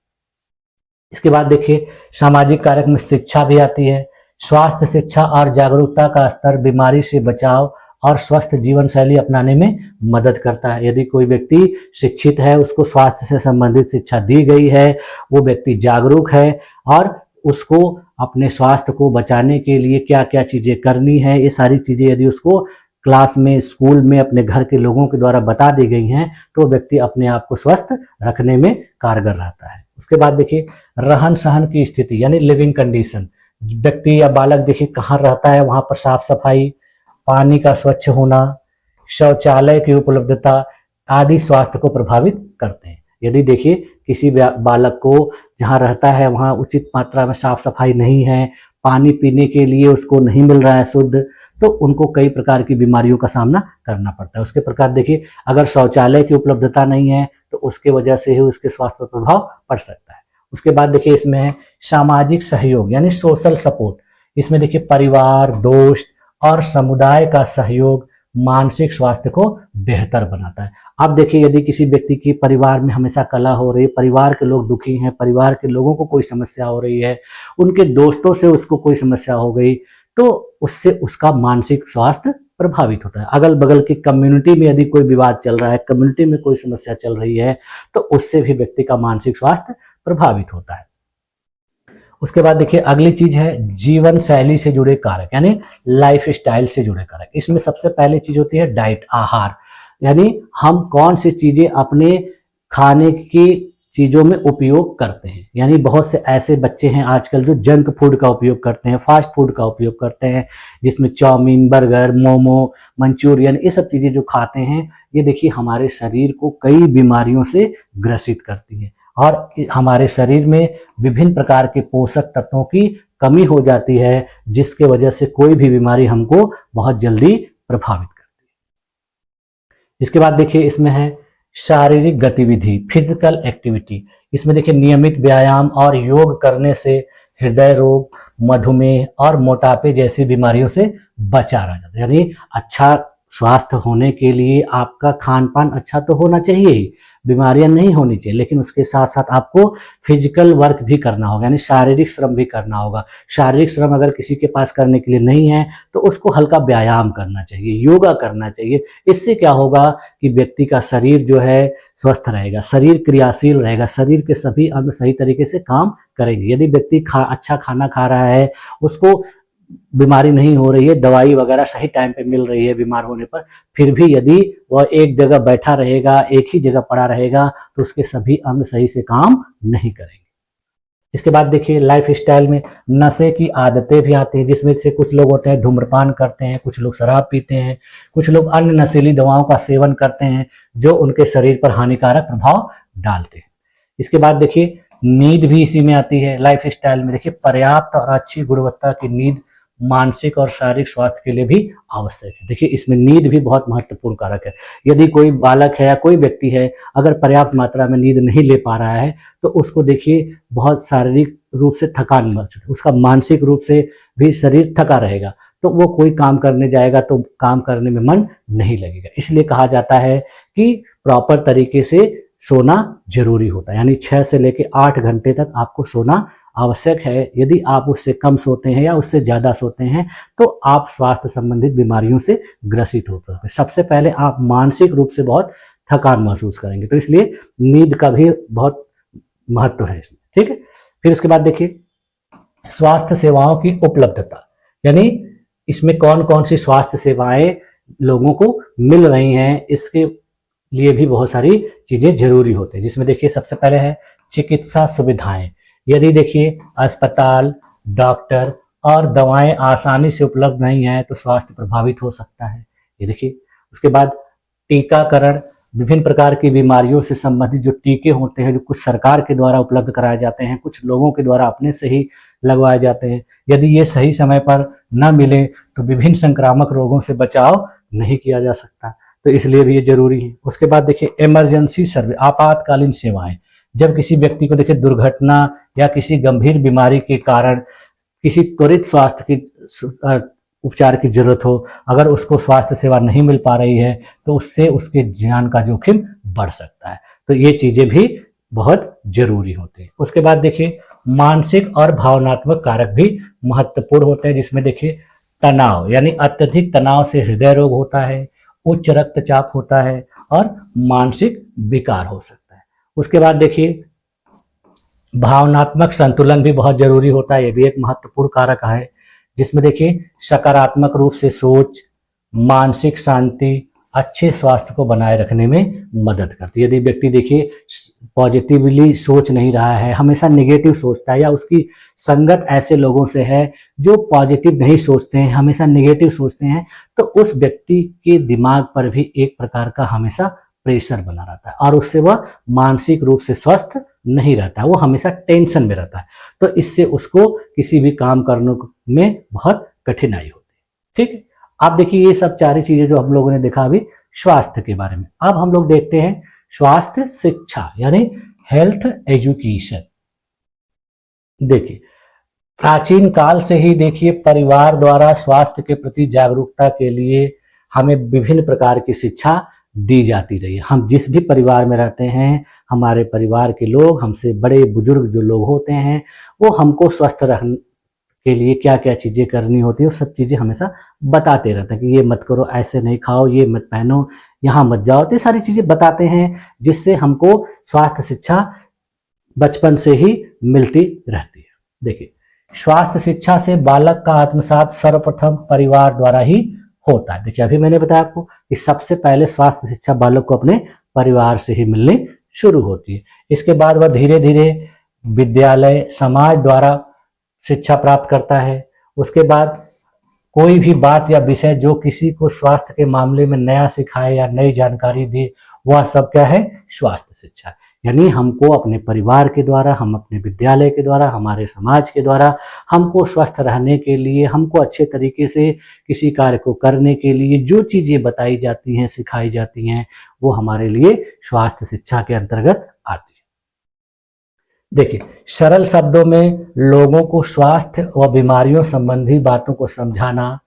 इसके बाद देखिए, सामाजिक कारक में शिक्षा भी आती है। स्वास्थ्य शिक्षा और जागरूकता का स्तर बीमारी से बचाव और स्वस्थ जीवन शैली अपनाने में मदद करता है। यदि कोई व्यक्ति शिक्षित है, उसको स्वास्थ्य से संबंधित शिक्षा दी गई है, वो व्यक्ति जागरूक है और उसको अपने स्वास्थ्य को बचाने के लिए क्या क्या चीजें करनी है, ये सारी चीजें यदि उसको क्लास में, स्कूल में, अपने घर के लोगों के द्वारा बता दी गई हैं, तो व्यक्ति अपने आप को स्वस्थ रखने में कारगर रहता है। उसके बाद देखिए, रहन सहन की स्थिति यानी लिविंग कंडीशन, व्यक्ति या बालक देखिए कहाँ रहता है, वहां पर साफ सफाई, पानी का स्वच्छ होना, शौचालय की उपलब्धता आदि स्वास्थ्य को प्रभावित करते हैं। यदि देखिए किसी बालक को जहाँ रहता है वहाँ उचित मात्रा में साफ सफाई नहीं है, पानी पीने के लिए उसको नहीं मिल रहा है शुद्ध, तो उनको कई प्रकार की बीमारियों का सामना करना पड़ता है। उसके प्रकार देखिए, अगर शौचालय की उपलब्धता नहीं है तो उसके वजह से ही उसके स्वास्थ्य पर प्रभाव पड़ सकता है। उसके बाद देखिए, इसमें है सामाजिक सहयोग यानी सोशल सपोर्ट। इसमें देखिए परिवार, दोस्त और समुदाय का सहयोग मानसिक स्वास्थ्य को बेहतर बनाता है। अब देखिए, यदि किसी व्यक्ति की परिवार में हमेशा कलह हो रही है, परिवार के लोग दुखी हैं, परिवार के लोगों को कोई समस्या हो रही है, उनके दोस्तों से उसको कोई समस्या हो गई, तो उससे उसका मानसिक स्वास्थ्य प्रभावित होता है। अगल बगल की कम्युनिटी में यदि कोई विवाद चल रहा है, कम्युनिटी में कोई समस्या चल रही है, तो उससे भी व्यक्ति का मानसिक स्वास्थ्य प्रभावित होता है। उसके बाद देखिए, अगली चीज है जीवन शैली से जुड़े कारक यानी लाइफ स्टाइल से जुड़े कारक। इसमें सबसे पहली चीज होती है डाइट, आहार, यानी हम कौन सी चीजें अपने खाने की चीजों में उपयोग करते हैं। यानी बहुत से ऐसे बच्चे हैं आजकल जो जंक फूड का उपयोग करते हैं, फास्ट फूड का उपयोग करते हैं, जिसमें चाउमीन, बर्गर, मोमो, मंचूरियन, ये सब चीजें जो खाते हैं, ये देखिए हमारे शरीर को कई बीमारियों से ग्रसित करती है, और हमारे शरीर में विभिन्न प्रकार के पोषक तत्वों की कमी हो जाती है, जिसके वजह से कोई भी बीमारी हमको बहुत जल्दी प्रभावित करती है। इसके बाद देखिए, इसमें है शारीरिक गतिविधि, फिजिकल एक्टिविटी। इसमें देखिए नियमित व्यायाम और योग करने से हृदय रोग, मधुमेह और मोटापे जैसी बीमारियों से बचा रहा जाता है। यानी अच्छा स्वास्थ्य होने के लिए आपका खान पान अच्छा तो होना चाहिए ही, बीमारियां नहीं होनी चाहिए, लेकिन उसके साथ साथ आपको फिजिकल वर्क भी करना होगा, यानी शारीरिक श्रम भी करना होगा। शारीरिक श्रम अगर किसी के पास करने के लिए नहीं है तो उसको हल्का व्यायाम करना चाहिए, योगा करना चाहिए। इससे क्या होगा कि व्यक्ति का शरीर जो है स्वस्थ रहेगा, शरीर क्रियाशील रहेगा, शरीर के सभी अंग सही तरीके से काम करेंगे। यदि व्यक्ति अच्छा खाना खा रहा है, उसको बीमारी नहीं हो रही है, दवाई वगैरह सही टाइम पे मिल रही है बीमार होने पर, फिर भी यदि वह एक जगह बैठा रहेगा, एक ही जगह पड़ा रहेगा, तो उसके सभी अंग सही से काम नहीं करेंगे। इसके बाद देखिए, लाइफ स्टाइल में नशे की आदतें भी आती हैं, जिसमें से कुछ लोग होते हैं धूम्रपान करते हैं, कुछ लोग शराब पीते हैं, कुछ लोग अन्य नशीली दवाओं का सेवन करते हैं जो उनके शरीर पर हानिकारक प्रभाव डालते हैं। इसके बाद देखिए, नींद भी इसी में आती है। लाइफ स्टाइल में देखिए, पर्याप्त और अच्छी गुणवत्ता की नींद मानसिक और शारीरिक स्वास्थ्य के लिए भी आवश्यक है। देखिए, इसमें नींद भी बहुत महत्वपूर्ण कारक है। यदि कोई बालक है या कोई व्यक्ति है, अगर पर्याप्त मात्रा में नींद नहीं ले पा रहा है, तो उसको देखिए बहुत शारीरिक रूप से थकान महसूस, उसका मानसिक रूप से भी शरीर थका रहेगा, तो वो कोई काम करने जाएगा तो काम करने में मन नहीं लगेगा। इसलिए कहा जाता है कि प्रॉपर तरीके से सोना जरूरी होता है, यानी 6 से लेकर 8 घंटे तक आपको सोना आवश्यक है। यदि आप उससे कम सोते हैं या उससे ज्यादा सोते हैं तो आप स्वास्थ्य संबंधित बीमारियों से ग्रसित होते हैं। सबसे पहले आप मानसिक रूप से बहुत थकान महसूस करेंगे, तो इसलिए नींद का भी बहुत महत्व है इसमें, ठीक है। फिर उसके बाद देखिए, स्वास्थ्य सेवाओं की उपलब्धता, यानी इसमें कौन कौन सी स्वास्थ्य सेवाएं लोगों को मिल रही हैं, इसके लिए भी बहुत सारी चीजें जरूरी होती है। जिसमें देखिए, सबसे पहले है चिकित्सा सुविधाएं। यदि देखिए अस्पताल, डॉक्टर और दवाएं आसानी से उपलब्ध नहीं है तो स्वास्थ्य प्रभावित हो सकता है, ये देखिए। उसके बाद टीकाकरण, विभिन्न प्रकार की बीमारियों से संबंधित जो टीके होते हैं, जो कुछ सरकार के द्वारा उपलब्ध कराए जाते हैं, कुछ लोगों के द्वारा अपने से ही लगवाए जाते हैं, यदि ये सही समय पर न मिले तो विभिन्न संक्रामक रोगों से बचाव नहीं किया जा सकता, तो इसलिए भी ये जरूरी है। उसके बाद देखिए इमरजेंसी सर्विस, आपातकालीन सेवाएं, जब किसी व्यक्ति को देखिए दुर्घटना या किसी गंभीर बीमारी के कारण किसी त्वरित स्वास्थ्य की उपचार की जरूरत हो, अगर उसको स्वास्थ्य सेवा नहीं मिल पा रही है तो उससे उसके जान का जोखिम बढ़ सकता है, तो ये चीजें भी बहुत जरूरी होते हैं। उसके बाद देखिए मानसिक और भावनात्मक कारक भी महत्वपूर्ण होते हैं, जिसमें देखिए तनाव, यानी अत्यधिक तनाव से हृदय रोग होता है, उच्च रक्तचाप होता है और मानसिक विकार हो सकता है। उसके बाद देखिए भावनात्मक संतुलन भी बहुत जरूरी होता है, ये भी एक महत्वपूर्ण कारक है, जिसमें देखिए सकारात्मक रूप से सोच, मानसिक शांति अच्छे स्वास्थ्य को बनाए रखने में मदद करती है। यदि व्यक्ति देखिए पॉजिटिवली सोच नहीं रहा है, हमेशा नेगेटिव सोचता है, या उसकी संगत ऐसे लोगों से है जो पॉजिटिव नहीं सोचते हैं, हमेशा नेगेटिव सोचते हैं, तो उस व्यक्ति के दिमाग पर भी एक प्रकार का हमेशा प्रेशर बना रहता है और उससे वह मानसिक रूप से स्वस्थ नहीं रहता है, वो हमेशा टेंशन में रहता है, तो इससे उसको किसी भी काम करने में बहुत कठिनाई होती है। ठीक है, आप देखिए ये सब चार चीजें जो हम लोगों ने देखा अभी स्वास्थ्य के बारे में। अब हम लोग देखते हैं स्वास्थ्य शिक्षा, यानी हेल्थ एजुकेशन। देखिए प्राचीन काल से ही देखिए परिवार द्वारा स्वास्थ्य के प्रति जागरूकता के लिए हमें विभिन्न प्रकार की शिक्षा दी जाती रही है। हम जिस भी परिवार में रहते हैं, हमारे परिवार के लोग, हमसे बड़े बुजुर्ग जो लोग होते हैं, वो हमको स्वस्थ रखने के लिए क्या क्या चीज़ें करनी होती है, वो सब चीज़ें हमेशा बताते रहते हैं कि ये मत करो, ऐसे नहीं खाओ, ये मत पहनो, यहाँ मत जाओ, तो ये सारी चीज़ें बताते हैं, जिससे हमको स्वास्थ्य शिक्षा बचपन से ही मिलती रहती है। देखिए स्वास्थ्य शिक्षा से बालक का आत्मसात सर्वप्रथम परिवार द्वारा ही होता है। देखिए अभी मैंने बताया आपको कि सबसे पहले स्वास्थ्य शिक्षा बालक को अपने परिवार से ही मिलनी शुरू होती है। इसके बाद वह धीरे धीरे विद्यालय, समाज द्वारा शिक्षा प्राप्त करता है। उसके बाद कोई भी बात या विषय जो किसी को स्वास्थ्य के मामले में नया सिखाए या नई जानकारी दे, वह सब क्या है, स्वास्थ्य शिक्षा। यानी हमको अपने परिवार के द्वारा, हम अपने विद्यालय के द्वारा, हमारे समाज के द्वारा हमको स्वस्थ रहने के लिए, हमको अच्छे तरीके से किसी कार्य को करने के लिए जो चीज़ें बताई जाती हैं, सिखाई जाती हैं, वो हमारे लिए स्वास्थ्य शिक्षा के अंतर्गत आती है। देखिए सरल शब्दों में लोगों को स्वास्थ्य व बीमारियों संबंधी बातों को समझाना,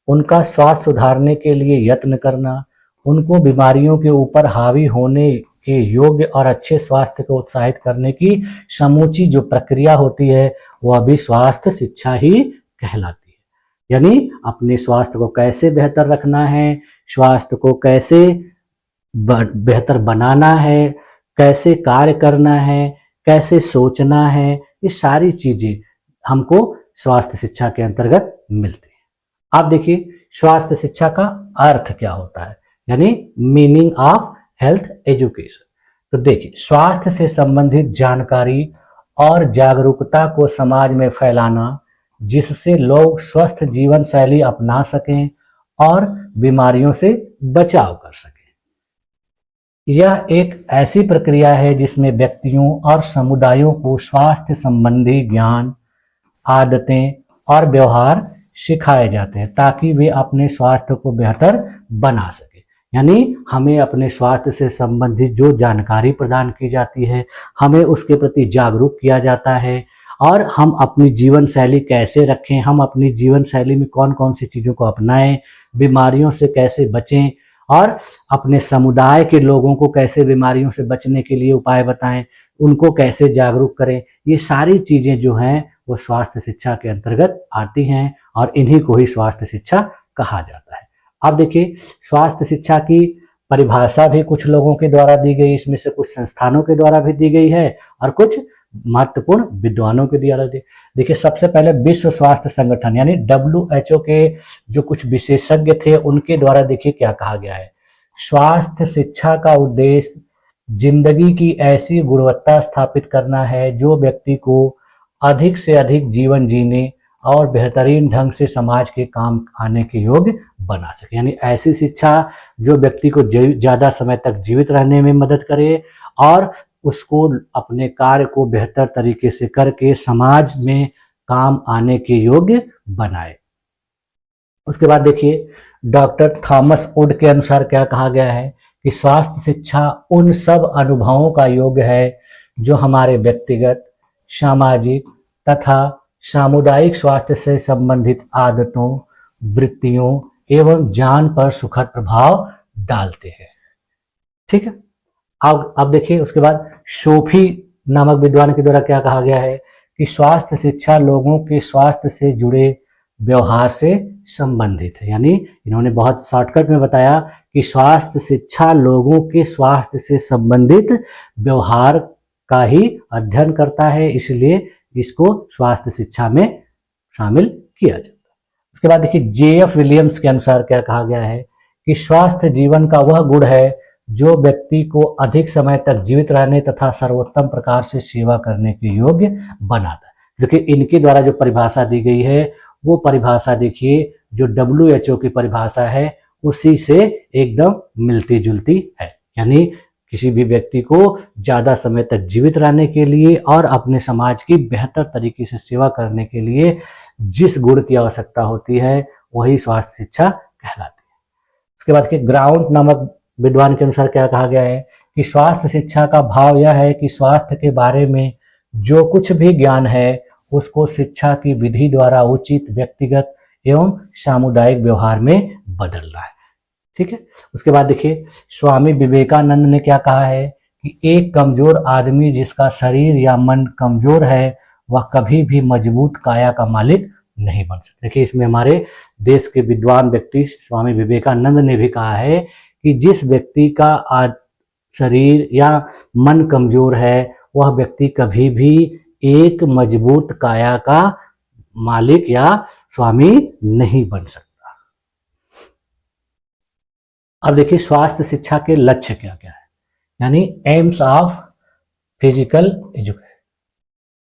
उनका स्वास्थ्य सुधारने के लिए यत्न करना, उनको बीमारियों के ऊपर हावी होने के योग्य और अच्छे स्वास्थ्य को उत्साहित करने की समूची जो प्रक्रिया होती है, वह भी स्वास्थ्य शिक्षा ही कहलाती है। यानी अपने स्वास्थ्य को कैसे बेहतर रखना है, स्वास्थ्य को कैसे बेहतर बनाना है, कैसे कार्य करना है, कैसे सोचना है, ये सारी चीजें हमको स्वास्थ्य शिक्षा के अंतर्गत मिलती है। अब देखिए स्वास्थ्य शिक्षा का अर्थ क्या होता है, यानी मीनिंग ऑफ हेल्थ एजुकेशन। तो देखिए स्वास्थ्य से संबंधित जानकारी और जागरूकता को समाज में फैलाना, जिससे लोग स्वस्थ जीवन शैली अपना सकें और बीमारियों से बचाव कर सकें। यह एक ऐसी प्रक्रिया है जिसमें व्यक्तियों और समुदायों को स्वास्थ्य संबंधी ज्ञान, आदतें और व्यवहार सिखाए जाते हैं, ताकि वे अपने स्वास्थ्य को बेहतर बना सके। यानी हमें अपने स्वास्थ्य से संबंधित जो जानकारी प्रदान की जाती है, हमें उसके प्रति जागरूक किया जाता है, और हम अपनी जीवन शैली कैसे रखें, हम अपनी जीवन शैली में कौन कौन सी चीज़ों को अपनाएं, बीमारियों से कैसे बचें, और अपने समुदाय के लोगों को कैसे बीमारियों से बचने के लिए उपाय बताएं, उनको कैसे जागरूक करें। ये सारी चीज़ें जो हैं वो स्वास्थ्य शिक्षा के अंतर्गत आती हैं, और इन्हीं को ही स्वास्थ्य शिक्षा कहा जाता है। अब देखिए स्वास्थ्य शिक्षा की परिभाषा भी कुछ लोगों के द्वारा दी गई, इसमें से कुछ संस्थानों के द्वारा भी दी गई है और कुछ महत्वपूर्ण विद्वानों के द्वारा दी। देखिए सबसे पहले विश्व स्वास्थ्य संगठन यानी WHO के जो कुछ विशेषज्ञ थे, उनके द्वारा देखिए क्या कहा गया है। स्वास्थ्य शिक्षा का उद्देश्य जिंदगी की ऐसी गुणवत्ता स्थापित करना है जो व्यक्ति को अधिक से अधिक जीवन जीने और बेहतरीन ढंग से समाज के काम आने के योग्य बना सके। यानी ऐसी शिक्षा जो व्यक्ति को ज़्यादा समय तक जीवित रहने में मदद करे और उसको अपने कार्य को बेहतर तरीके से करके समाज में काम आने के योग्य बनाए। उसके बाद देखिए डॉक्टर थॉमस वुड के अनुसार क्या कहा गया है कि स्वास्थ्य शिक्षा उन सब अनुभवों का योग है जो हमारे व्यक्तिगत, सामाजिक तथा सामुदायिक स्वास्थ्य से संबंधित आदतों, वृत्तियों एवं ज्ञान पर सुखद प्रभाव डालते हैं। ठीक है, अब देखिए उसके बाद सोफी नामक विद्वान के द्वारा क्या कहा गया है कि स्वास्थ्य शिक्षा लोगों के स्वास्थ्य से जुड़े व्यवहार से संबंधित है। यानी इन्होंने बहुत शॉर्टकट में बताया कि स्वास्थ्य शिक्षा लोगों के स्वास्थ्य से संबंधित व्यवहार का ही अध्ययन करता है, इसलिए इसको स्वास्थ्य शिक्षा में शामिल किया जाता है। उसके बाद देखिए JF विलियम्स के अनुसार क्या कहा गया है कि स्वास्थ्य जीवन का वह गुण है जो व्यक्ति को अधिक समय तक जीवित रहने तथा सर्वोत्तम प्रकार से सेवा करने के योग्य बनाता है। देखिए इनके द्वारा जो परिभाषा दी गई है वो परिभाषा देखिए जो WHO की परिभाषा है उसी से एकदम मिलती जुलती है। यानी किसी भी व्यक्ति को ज़्यादा समय तक जीवित रहने के लिए और अपने समाज की बेहतर तरीके से सेवा करने के लिए जिस गुण की आवश्यकता होती है वही स्वास्थ्य शिक्षा कहलाती है। उसके बाद के ग्राउंड नामक विद्वान के अनुसार क्या कहा गया है कि स्वास्थ्य शिक्षा का भाव यह है कि स्वास्थ्य के बारे में जो कुछ भी ज्ञान है उसको शिक्षा की विधि द्वारा उचित व्यक्तिगत एवं सामुदायिक व्यवहार में बदलना है। ठीक है, उसके बाद देखिए स्वामी विवेकानंद ने क्या कहा है कि एक कमजोर आदमी जिसका शरीर या मन कमजोर है वह कभी भी मजबूत काया का मालिक नहीं बन सकता। देखिए इसमें हमारे देश के विद्वान व्यक्ति स्वामी विवेकानंद ने भी कहा है कि जिस व्यक्ति का आज शरीर या मन कमजोर है वह व्यक्ति कभी भी एक मजबूत काया का मालिक या स्वामी नहीं बन सकता। अब देखिए स्वास्थ्य शिक्षा के लक्ष्य क्या क्या है, यानी एम्स ऑफ फिजिकल एजुकेशन।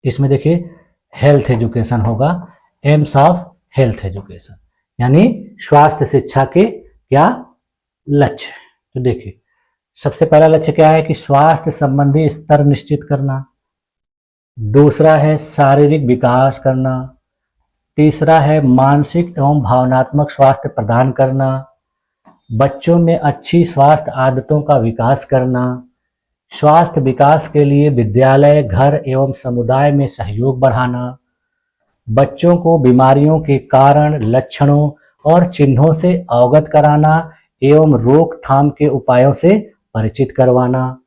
इसमें देखिए हेल्थ एजुकेशन होगा, एम्स ऑफ हेल्थ एजुकेशन यानी स्वास्थ्य शिक्षा के क्या लक्ष्य। तो देखिए सबसे पहला लक्ष्य क्या है कि स्वास्थ्य संबंधी स्तर निश्चित करना, दूसरा है शारीरिक विकास करना, तीसरा है मानसिक एवं भावनात्मक स्वास्थ्य प्रदान करना, बच्चों में अच्छी स्वास्थ्य आदतों का विकास करना, स्वास्थ्य विकास के लिए विद्यालय, घर एवं समुदाय में सहयोग बढ़ाना, बच्चों को बीमारियों के कारण, लक्षणों और चिन्हों से अवगत कराना एवं रोकथाम के उपायों से परिचित करवाना,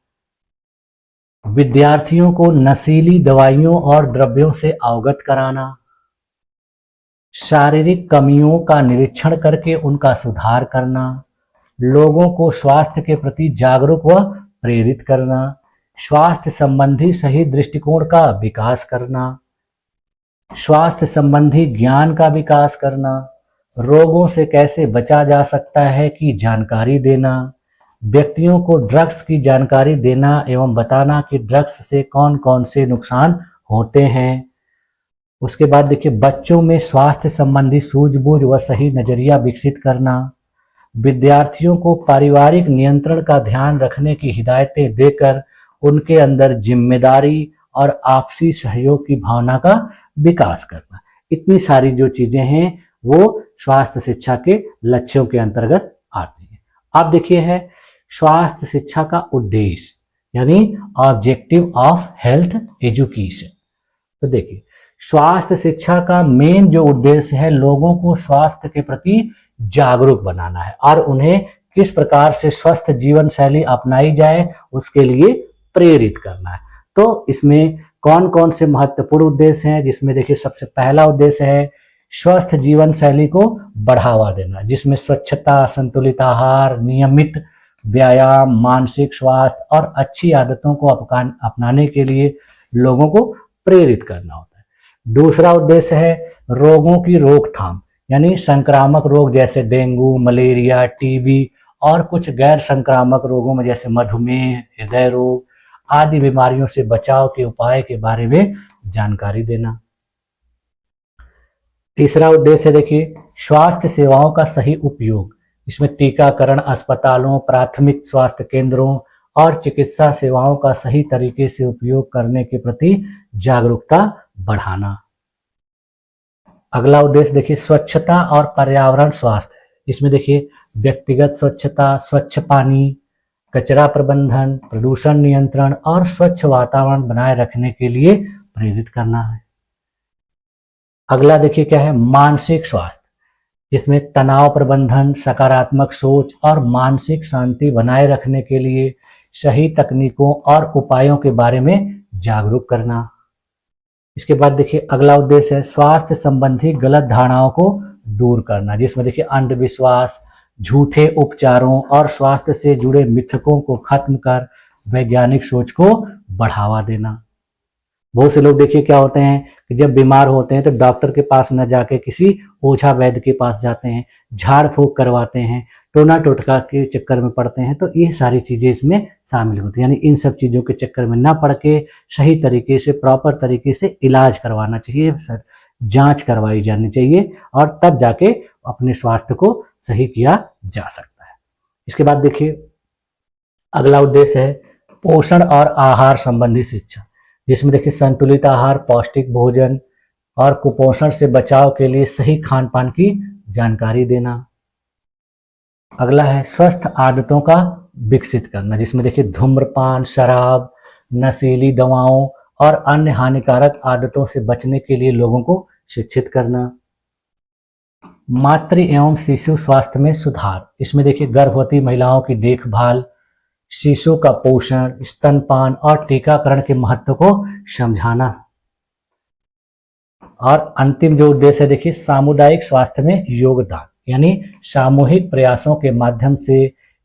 विद्यार्थियों को नशीली दवाइयों और द्रव्यों से अवगत कराना, शारीरिक कमियों का निरीक्षण करके उनका सुधार करना, लोगों को स्वास्थ्य के प्रति जागरूक व प्रेरित करना, स्वास्थ्य संबंधी सही दृष्टिकोण का विकास करना, स्वास्थ्य संबंधी ज्ञान का विकास करना, रोगों से कैसे बचा जा सकता है की जानकारी देना, व्यक्तियों को ड्रग्स की जानकारी देना एवं बताना कि ड्रग्स से कौन कौन से नुकसान होते हैं। उसके बाद देखिए बच्चों में स्वास्थ्य संबंधी सूझबूझ व सही नजरिया विकसित करना, विद्यार्थियों को पारिवारिक नियंत्रण का ध्यान रखने की हिदायतें देकर उनके अंदर जिम्मेदारी और आपसी सहयोग की भावना का विकास करना। इतनी सारी जो चीजें हैं वो स्वास्थ्य शिक्षा के लक्ष्यों के अंतर्गत आती हैं। अब देखिए है स्वास्थ्य शिक्षा का उद्देश्य यानी ऑब्जेक्टिव ऑफ हेल्थ एजुकेशन। तो देखिए स्वास्थ्य शिक्षा का मेन जो उद्देश्य है लोगों को स्वास्थ्य के प्रति जागरूक बनाना है और उन्हें किस प्रकार से स्वस्थ जीवन शैली अपनाई जाए उसके लिए प्रेरित करना है। तो इसमें कौन कौन से महत्वपूर्ण उद्देश्य हैं, जिसमें देखिए सबसे पहला उद्देश्य है स्वस्थ जीवन शैली को बढ़ावा देना, जिसमें स्वच्छता, संतुलित आहार, नियमित व्यायाम, मानसिक स्वास्थ्य और अच्छी आदतों को अपनाने के लिए लोगों को प्रेरित करना होता है। दूसरा उद्देश्य है रोगों की रोकथाम यानी संक्रामक रोग जैसे डेंगू, मलेरिया, टीबी और कुछ गैर संक्रामक रोगों में जैसे मधुमेह, हृदय रोग आदि बीमारियों से बचाव के उपाय के बारे में जानकारी देना। तीसरा उद्देश्य है देखिए स्वास्थ्य सेवाओं का सही उपयोग। इसमें टीकाकरण, अस्पतालों, प्राथमिक स्वास्थ्य केंद्रों और चिकित्सा सेवाओं का सही तरीके से उपयोग करने के प्रति जागरूकता बढ़ाना। अगला उद्देश्य देखिए स्वच्छता और पर्यावरण स्वास्थ्य। इसमें देखिए व्यक्तिगत स्वच्छता, स्वच्छ पानी, कचरा प्रबंधन, प्रदूषण नियंत्रण और स्वच्छ वातावरण बनाए रखने के लिए प्रेरित करना है। अगला देखिए क्या है मानसिक स्वास्थ्य, जिसमें तनाव प्रबंधन, सकारात्मक सोच और मानसिक शांति बनाए रखने के लिए सही तकनीकों और उपायों के बारे में जागरूक करना। इसके बाद देखिए अगला उद्देश्य है स्वास्थ्य संबंधी गलत धारणाओं को दूर करना, जिसमें देखिए अंधविश्वास, झूठे उपचारों और स्वास्थ्य से जुड़े मिथकों को खत्म कर वैज्ञानिक सोच को बढ़ावा देना। बहुत से लोग देखिए क्या होते हैं कि जब बीमार होते हैं तो डॉक्टर के पास न जाके किसी ओझा वैद्य के पास जाते हैं, झाड़ फूंक करवाते हैं, टोना टोटका के चक्कर में पड़ते हैं। तो ये सारी चीजें इसमें शामिल होती हैं, यानी इन सब चीजों के चक्कर में ना पड़ के सही तरीके से, प्रॉपर तरीके से इलाज करवाना चाहिए, जांच करवाई जानी चाहिए और तब जाके अपने स्वास्थ्य को सही किया जा सकता है। इसके बाद देखिए अगला उद्देश्य है पोषण और आहार संबंधी शिक्षा, जिसमें देखिए संतुलित आहार, पौष्टिक भोजन और कुपोषण से बचाव के लिए सही खान पान की जानकारी देना। अगला है स्वस्थ आदतों का विकसित करना, जिसमें देखिए धूम्रपान, शराब, नशीली दवाओं और अन्य हानिकारक आदतों से बचने के लिए लोगों को शिक्षित करना। मातृ एवं शिशु स्वास्थ्य में सुधार, इसमें देखिए गर्भवती महिलाओं की देखभाल, शिशु का पोषण, स्तनपान और टीकाकरण के महत्व को समझाना। और अंतिम जो उद्देश्य है देखिए सामुदायिक स्वास्थ्य में योगदान, यानी सामूहिक प्रयासों के माध्यम से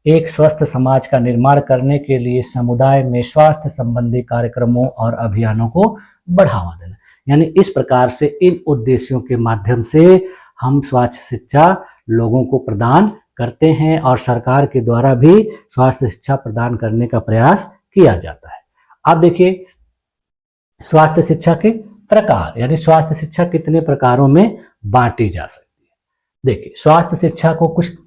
एक स्वस्थ समाज का निर्माण करने के लिए समुदाय में स्वास्थ्य संबंधी कार्यक्रमों और अभियानों को बढ़ावा देना। यानी इस प्रकार से इन उद्देश्यों के माध्यम से हम स्वास्थ्य शिक्षा लोगों को प्रदान करते हैं और सरकार के द्वारा भी स्वास्थ्य शिक्षा प्रदान करने का प्रयास किया जाता है। अब देखिए स्वास्थ्य शिक्षा के प्रकार, यानी स्वास्थ्य शिक्षा कितने प्रकारों में बांटी जा सकती है। देखिए स्वास्थ्य शिक्षा को कुछ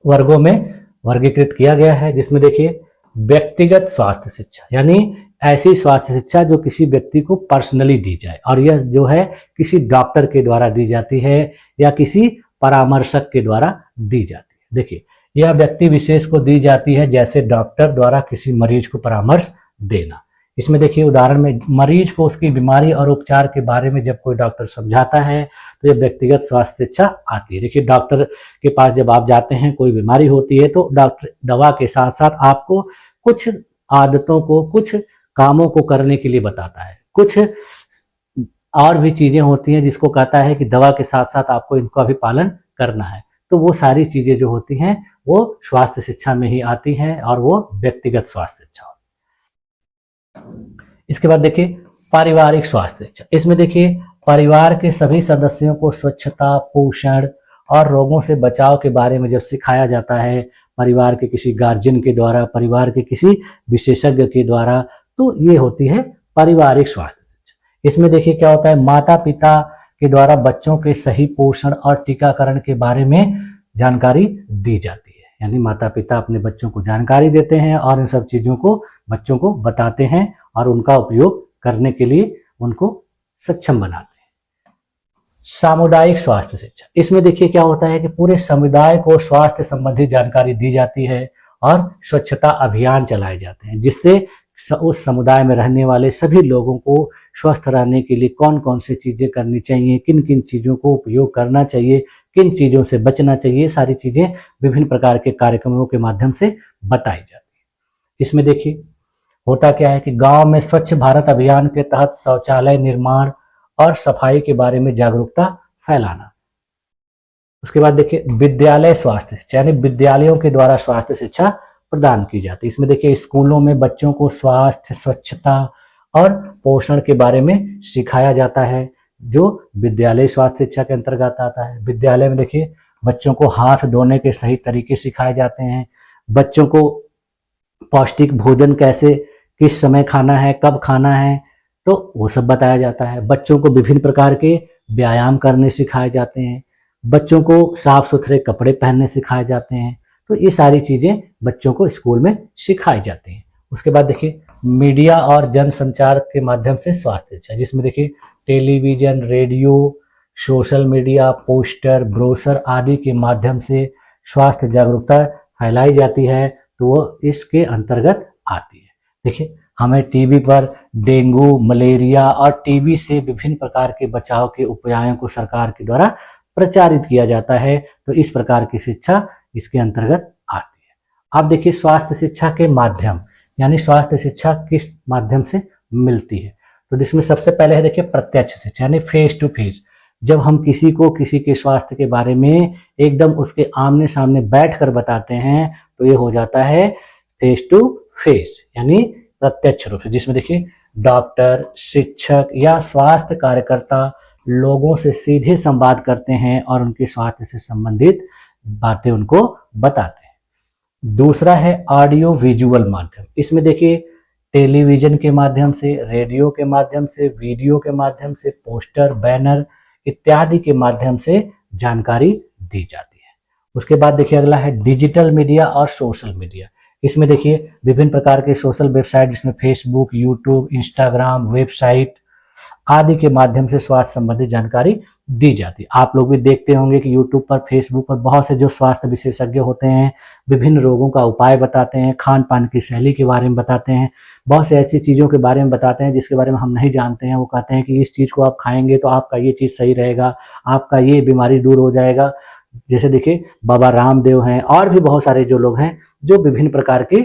वर्गों में वर्गीकृत किया गया है, जिसमें देखिए व्यक्तिगत स्वास्थ्य शिक्षा, यानी ऐसी स्वास्थ्य शिक्षा जो किसी व्यक्ति को पर्सनली दी जाए और यह जो है किसी डॉक्टर के द्वारा दी जाती है या किसी परामर्शक के द्वारा दी जाती है। देखिए यह व्यक्ति विशेष को दी जाती है, जैसे डॉक्टर द्वारा किसी मरीज को परामर्श देना। इसमें देखिए उदाहरण में मरीज को उसकी बीमारी और उपचार के बारे में जब कोई डॉक्टर समझाता है तो ये व्यक्तिगत स्वास्थ्य शिक्षा आती है। देखिए डॉक्टर के पास जब आप जाते हैं, कोई बीमारी होती है तो डॉक्टर दवा के साथ साथ आपको कुछ आदतों को, कुछ कामों को करने के लिए बताता है, कुछ और भी चीजें होती हैं जिसको कहता है कि दवा के साथ साथ आपको इनका भी पालन करना है। तो वो सारी चीजें जो होती हैं वो स्वास्थ्य शिक्षा में ही आती हैं और वो व्यक्तिगत स्वास्थ्य शिक्षा। इसके बाद देखिए पारिवारिक स्वास्थ्य शिक्षा, इसमें देखिए परिवार के सभी सदस्यों को स्वच्छता, पोषण और रोगों से बचाव के बारे में जब सिखाया जाता है परिवार के किसी गार्जियन के द्वारा, परिवार के किसी विशेषज्ञ के द्वारा, तो ये होती है पारिवारिक स्वास्थ्य शिक्षा। इसमें देखिए क्या होता है माता पिता के द्वारा बच्चों के सही पोषण और टीकाकरण के बारे में जानकारी दी जाती है, यानी माता पिता अपने बच्चों को जानकारी देते हैं और इन सब चीजों को बच्चों को बताते हैं और उनका उपयोग करने के लिए उनको सक्षम बनाते हैं। सामुदायिक स्वास्थ्य शिक्षा, इसमें देखिए क्या होता है कि पूरे समुदाय को स्वास्थ्य संबंधी जानकारी दी जाती है और स्वच्छता अभियान चलाए जाते हैं, जिससे उस समुदाय में रहने वाले सभी लोगों को स्वस्थ रहने के लिए कौन कौन सी चीजें करनी चाहिए, किन किन चीजों को उपयोग करना चाहिए, किन चीजों से बचना चाहिए, सारी चीजें विभिन्न प्रकार के कार्यक्रमों के माध्यम से बताई जाती है। इसमें देखिए होता क्या है कि गांव में स्वच्छ भारत अभियान के तहत शौचालय निर्माण और सफाई के बारे में जागरूकता फैलाना। उसके बाद देखिए विद्यालय स्वास्थ्य शिक्षा, यानी विद्यालयों के द्वारा स्वास्थ्य शिक्षा प्रदान की जाती है। इसमें देखिए स्कूलों में बच्चों को स्वास्थ्य, स्वच्छता और पोषण के बारे में सिखाया जाता है, जो विद्यालय स्वास्थ्य शिक्षा के अंतर्गत आता है। विद्यालय में देखिए बच्चों को हाथ धोने के सही तरीके सिखाए जाते हैं, बच्चों को पौष्टिक भोजन कैसे, किस समय खाना है, कब खाना है, तो वो सब बताया जाता है। बच्चों को विभिन्न प्रकार के व्यायाम करने सिखाए जाते हैं, बच्चों को साफ सुथरे कपड़े पहनने सिखाए जाते हैं। तो ये सारी चीज़ें बच्चों को स्कूल में सिखाई जाती हैं। उसके बाद देखिए मीडिया और जनसंचार के माध्यम से स्वास्थ्य शिक्षा, जिसमें देखिए television, radio, social media, poster, brochure आदि के माध्यम से स्वास्थ्य जागरूकता फैलाई जाती है, तो वो इसके अंतर्गत आती है। देखिए हमें टीवी पर डेंगू, मलेरिया और टीबी से विभिन्न प्रकार के बचाव के उपायों को सरकार के द्वारा प्रचारित किया जाता है, तो इस प्रकार की शिक्षा इसके अंतर्गत आती है। अब देखिए स्वास्थ्य शिक्षा के माध्यम, यानी स्वास्थ्य शिक्षा किस माध्यम से मिलती है, तो जिसमें सबसे पहले है देखिए प्रत्यक्ष शिक्षा, यानी फेस टू फेस। जब हम किसी को किसी के स्वास्थ्य के बारे में एकदम उसके आमने सामने बैठकर बताते हैं, तो ये हो जाता है फेस टू फेस, यानी प्रत्यक्ष रूप से, जिसमें देखिए डॉक्टर, शिक्षक या स्वास्थ्य कार्यकर्ता लोगों से सीधे संवाद करते हैं और उनके स्वास्थ्य से संबंधित बातें उनको बताते हैं। दूसरा है ऑडियो विजुअल माध्यम। इसमें देखिए टेलीविजन के माध्यम से, रेडियो के माध्यम से, वीडियो के माध्यम से, पोस्टर, बैनर इत्यादि के माध्यम से जानकारी दी जाती है। उसके बाद देखिए अगला है डिजिटल मीडिया और सोशल मीडिया। इसमें देखिए विभिन्न प्रकार के सोशल वेबसाइट, जिसमें फेसबुक, यूट्यूब, इंस्टाग्राम, वेबसाइट आदि के माध्यम से स्वास्थ्य संबंधी जानकारी दी जाती है। आप लोग भी देखते होंगे कि यूट्यूब पर, फेसबुक पर बहुत से जो स्वास्थ्य विशेषज्ञ होते हैं विभिन्न रोगों का उपाय बताते हैं, खान पान की शैली के बारे में बताते हैं, बहुत से ऐसी चीज़ों के बारे में बताते हैं जिसके बारे में हम नहीं जानते हैं। वो कहते हैं कि इस चीज़ को आप खाएंगे तो आपका ये चीज़ सही रहेगा, आपका ये बीमारी दूर हो जाएगा। जैसे देखिए बाबा रामदेव हैं और भी बहुत सारे जो लोग हैं जो विभिन्न प्रकार की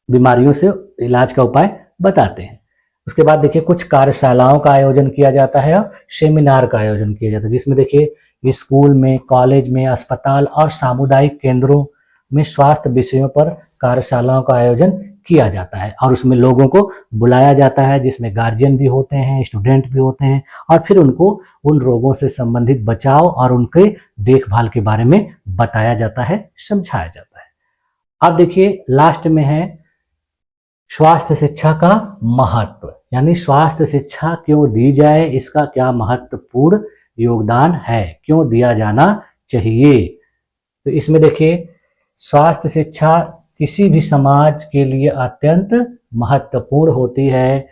बीमारियों से इलाज का उपाय बताते हैं। उसके बाद देखिए कुछ कार्यशालाओं का आयोजन किया जाता है और सेमिनार का आयोजन किया जाता है, जिसमें देखिए स्कूल में, कॉलेज में, अस्पताल और सामुदायिक केंद्रों में स्वास्थ्य विषयों पर कार्यशालाओं का आयोजन किया जाता है और उसमें लोगों को बुलाया जाता है, जिसमें गार्जियन भी होते हैं, स्टूडेंट भी होते हैं, और फिर उनको उन रोगों से संबंधित बचाव और उनके देखभाल के बारे में बताया जाता है, समझाया जाता है। अब देखिए लास्ट में है स्वास्थ्य शिक्षा का महत्व, यानी स्वास्थ्य शिक्षा क्यों दी जाए, इसका क्या महत्वपूर्ण योगदान है, क्यों दिया जाना चाहिए। तो इसमें देखिए स्वास्थ्य शिक्षा किसी भी समाज के लिए अत्यंत महत्वपूर्ण होती है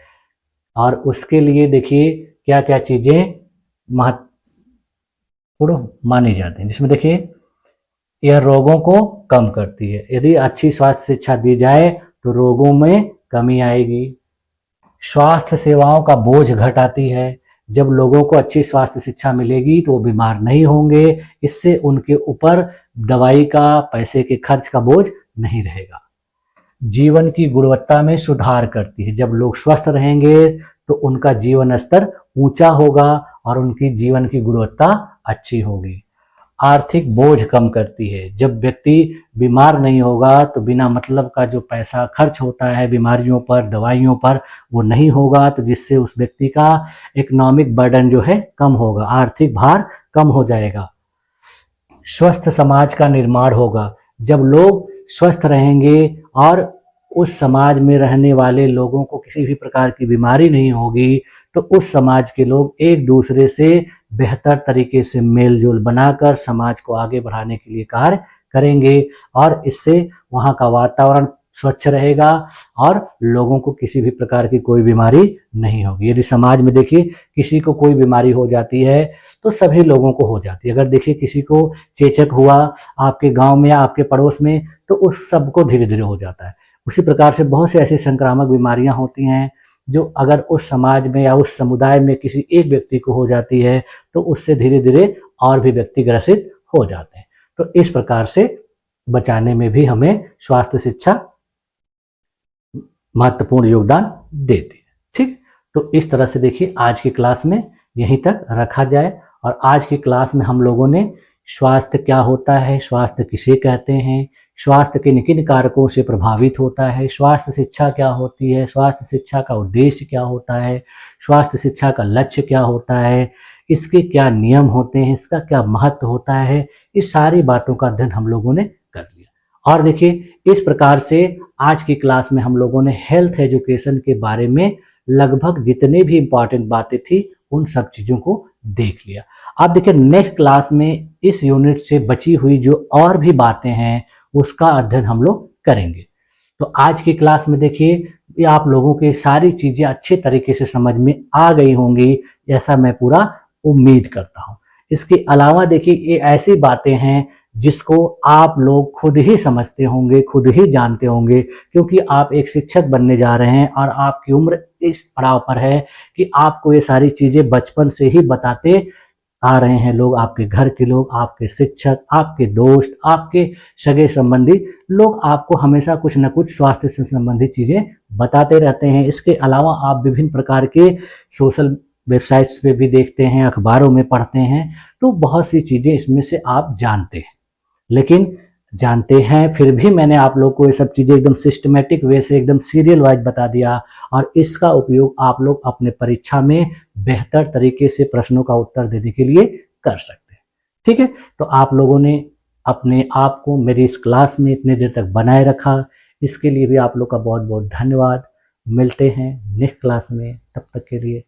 और उसके लिए देखिए क्या क्या चीज़ें महत्वपूर्ण मानी जाती हैं, जिसमें देखिए यह रोगों को कम करती है। यदि अच्छी स्वास्थ्य शिक्षा दी जाए तो रोगों में कमी आएगी। स्वास्थ्य सेवाओं का बोझ घटाती है। जब लोगों को अच्छी स्वास्थ्य शिक्षा मिलेगी तो वो बीमार नहीं होंगे, इससे उनके ऊपर दवाई का, पैसे के खर्च का बोझ नहीं रहेगा। जीवन की गुणवत्ता में सुधार करती है। जब लोग स्वस्थ रहेंगे तो उनका जीवन स्तर ऊंचा होगा और उनकी जीवन की गुणवत्ता अच्छी होगी। आर्थिक बोझ कम करती है। जब व्यक्ति बीमार नहीं होगा तो बिना मतलब का जो पैसा खर्च होता है बीमारियों पर, दवाइयों पर, वो नहीं होगा, तो जिससे उस व्यक्ति का इकोनॉमिक बर्डन जो है कम होगा, आर्थिक भार कम हो जाएगा। स्वस्थ समाज का निर्माण होगा। जब लोग स्वस्थ रहेंगे और उस समाज में रहने वाले लोगों को किसी भी प्रकार की बीमारी नहीं होगी, तो उस समाज के लोग एक दूसरे से बेहतर तरीके से मेल जोल बनाकर समाज को आगे बढ़ाने के लिए कार्य करेंगे और इससे वहाँ का वातावरण स्वच्छ रहेगा और लोगों को किसी भी प्रकार की कोई बीमारी नहीं होगी। यदि समाज में देखिए किसी को कोई बीमारी हो जाती है तो सभी लोगों को हो जाती है। अगर देखिए किसी को चेचक हुआ आपके गांव में या आपके पड़ोस में, तो उस सबको धीरे धीरे हो जाता है। उसी प्रकार से बहुत से ऐसी संक्रामक बीमारियां होती हैं जो अगर उस समाज में या उस समुदाय में किसी एक व्यक्ति को हो जाती है तो उससे धीरे धीरे और भी व्यक्ति ग्रसित हो जाते हैं। तो इस प्रकार से बचाने में भी हमें स्वास्थ्य शिक्षा महत्वपूर्ण योगदान देती है। ठीक, तो इस तरह से देखिए आज की क्लास में यहीं तक रखा जाए और आज की क्लास में हम लोगों ने स्वास्थ्य क्या होता है, स्वास्थ्य किसे कहते हैं, स्वास्थ्य के किन कारकों से प्रभावित होता है, स्वास्थ्य शिक्षा क्या होती है, स्वास्थ्य शिक्षा का उद्देश्य क्या होता है, स्वास्थ्य शिक्षा का लक्ष्य क्या होता है, इसके क्या नियम होते हैं, इसका क्या महत्व होता है, इस सारी बातों का अध्ययन हम लोगों ने कर लिया। और देखिए इस प्रकार से आज की क्लास में हम लोगों ने हेल्थ एजुकेशन के बारे में लगभग जितने भी इम्पॉर्टेंट बातें थी उन सब चीज़ों को देख लिया। अब देखिए नेक्स्ट क्लास में इस यूनिट से बची हुई जो और भी बातें हैं उसका अध्ययन हम लोग करेंगे। तो आज की क्लास में देखिए ये आप लोगों की सारी चीजें अच्छे तरीके से समझ में आ गई होंगी, ऐसा मैं पूरा उम्मीद करता हूँ। इसके अलावा देखिए ये ऐसी बातें हैं जिसको आप लोग खुद ही समझते होंगे, खुद ही जानते होंगे, क्योंकि आप एक शिक्षक बनने जा रहे हैं और आपकी उम्र इस पड़ाव पर है कि आपको ये सारी चीजें बचपन से ही बताते आ रहे हैं लोग, आपके घर के लोग, आपके शिक्षक, आपके दोस्त, आपके सगे संबंधी लोग आपको हमेशा कुछ न कुछ स्वास्थ्य से संबंधित चीजें बताते रहते हैं। इसके अलावा आप विभिन्न प्रकार के सोशल वेबसाइट्स पे भी देखते हैं, अखबारों में पढ़ते हैं, तो बहुत सी चीजें इसमें से आप जानते हैं। लेकिन जानते हैं फिर भी मैंने आप लोग को ये सब चीजें एकदम सिस्टमेटिक वे से एकदम सीरियल वाइज बता दिया, और इसका उपयोग आप लोग अपने परीक्षा में बेहतर तरीके से प्रश्नों का उत्तर देने के लिए कर सकते हैं। ठीक है, तो आप लोगों ने अपने आप को मेरी इस क्लास में इतनी देर तक बनाए रखा, इसके लिए भी आप लोग का बहुत बहुत धन्यवाद। मिलते हैं नेक्स्ट क्लास में, तब तक के लिए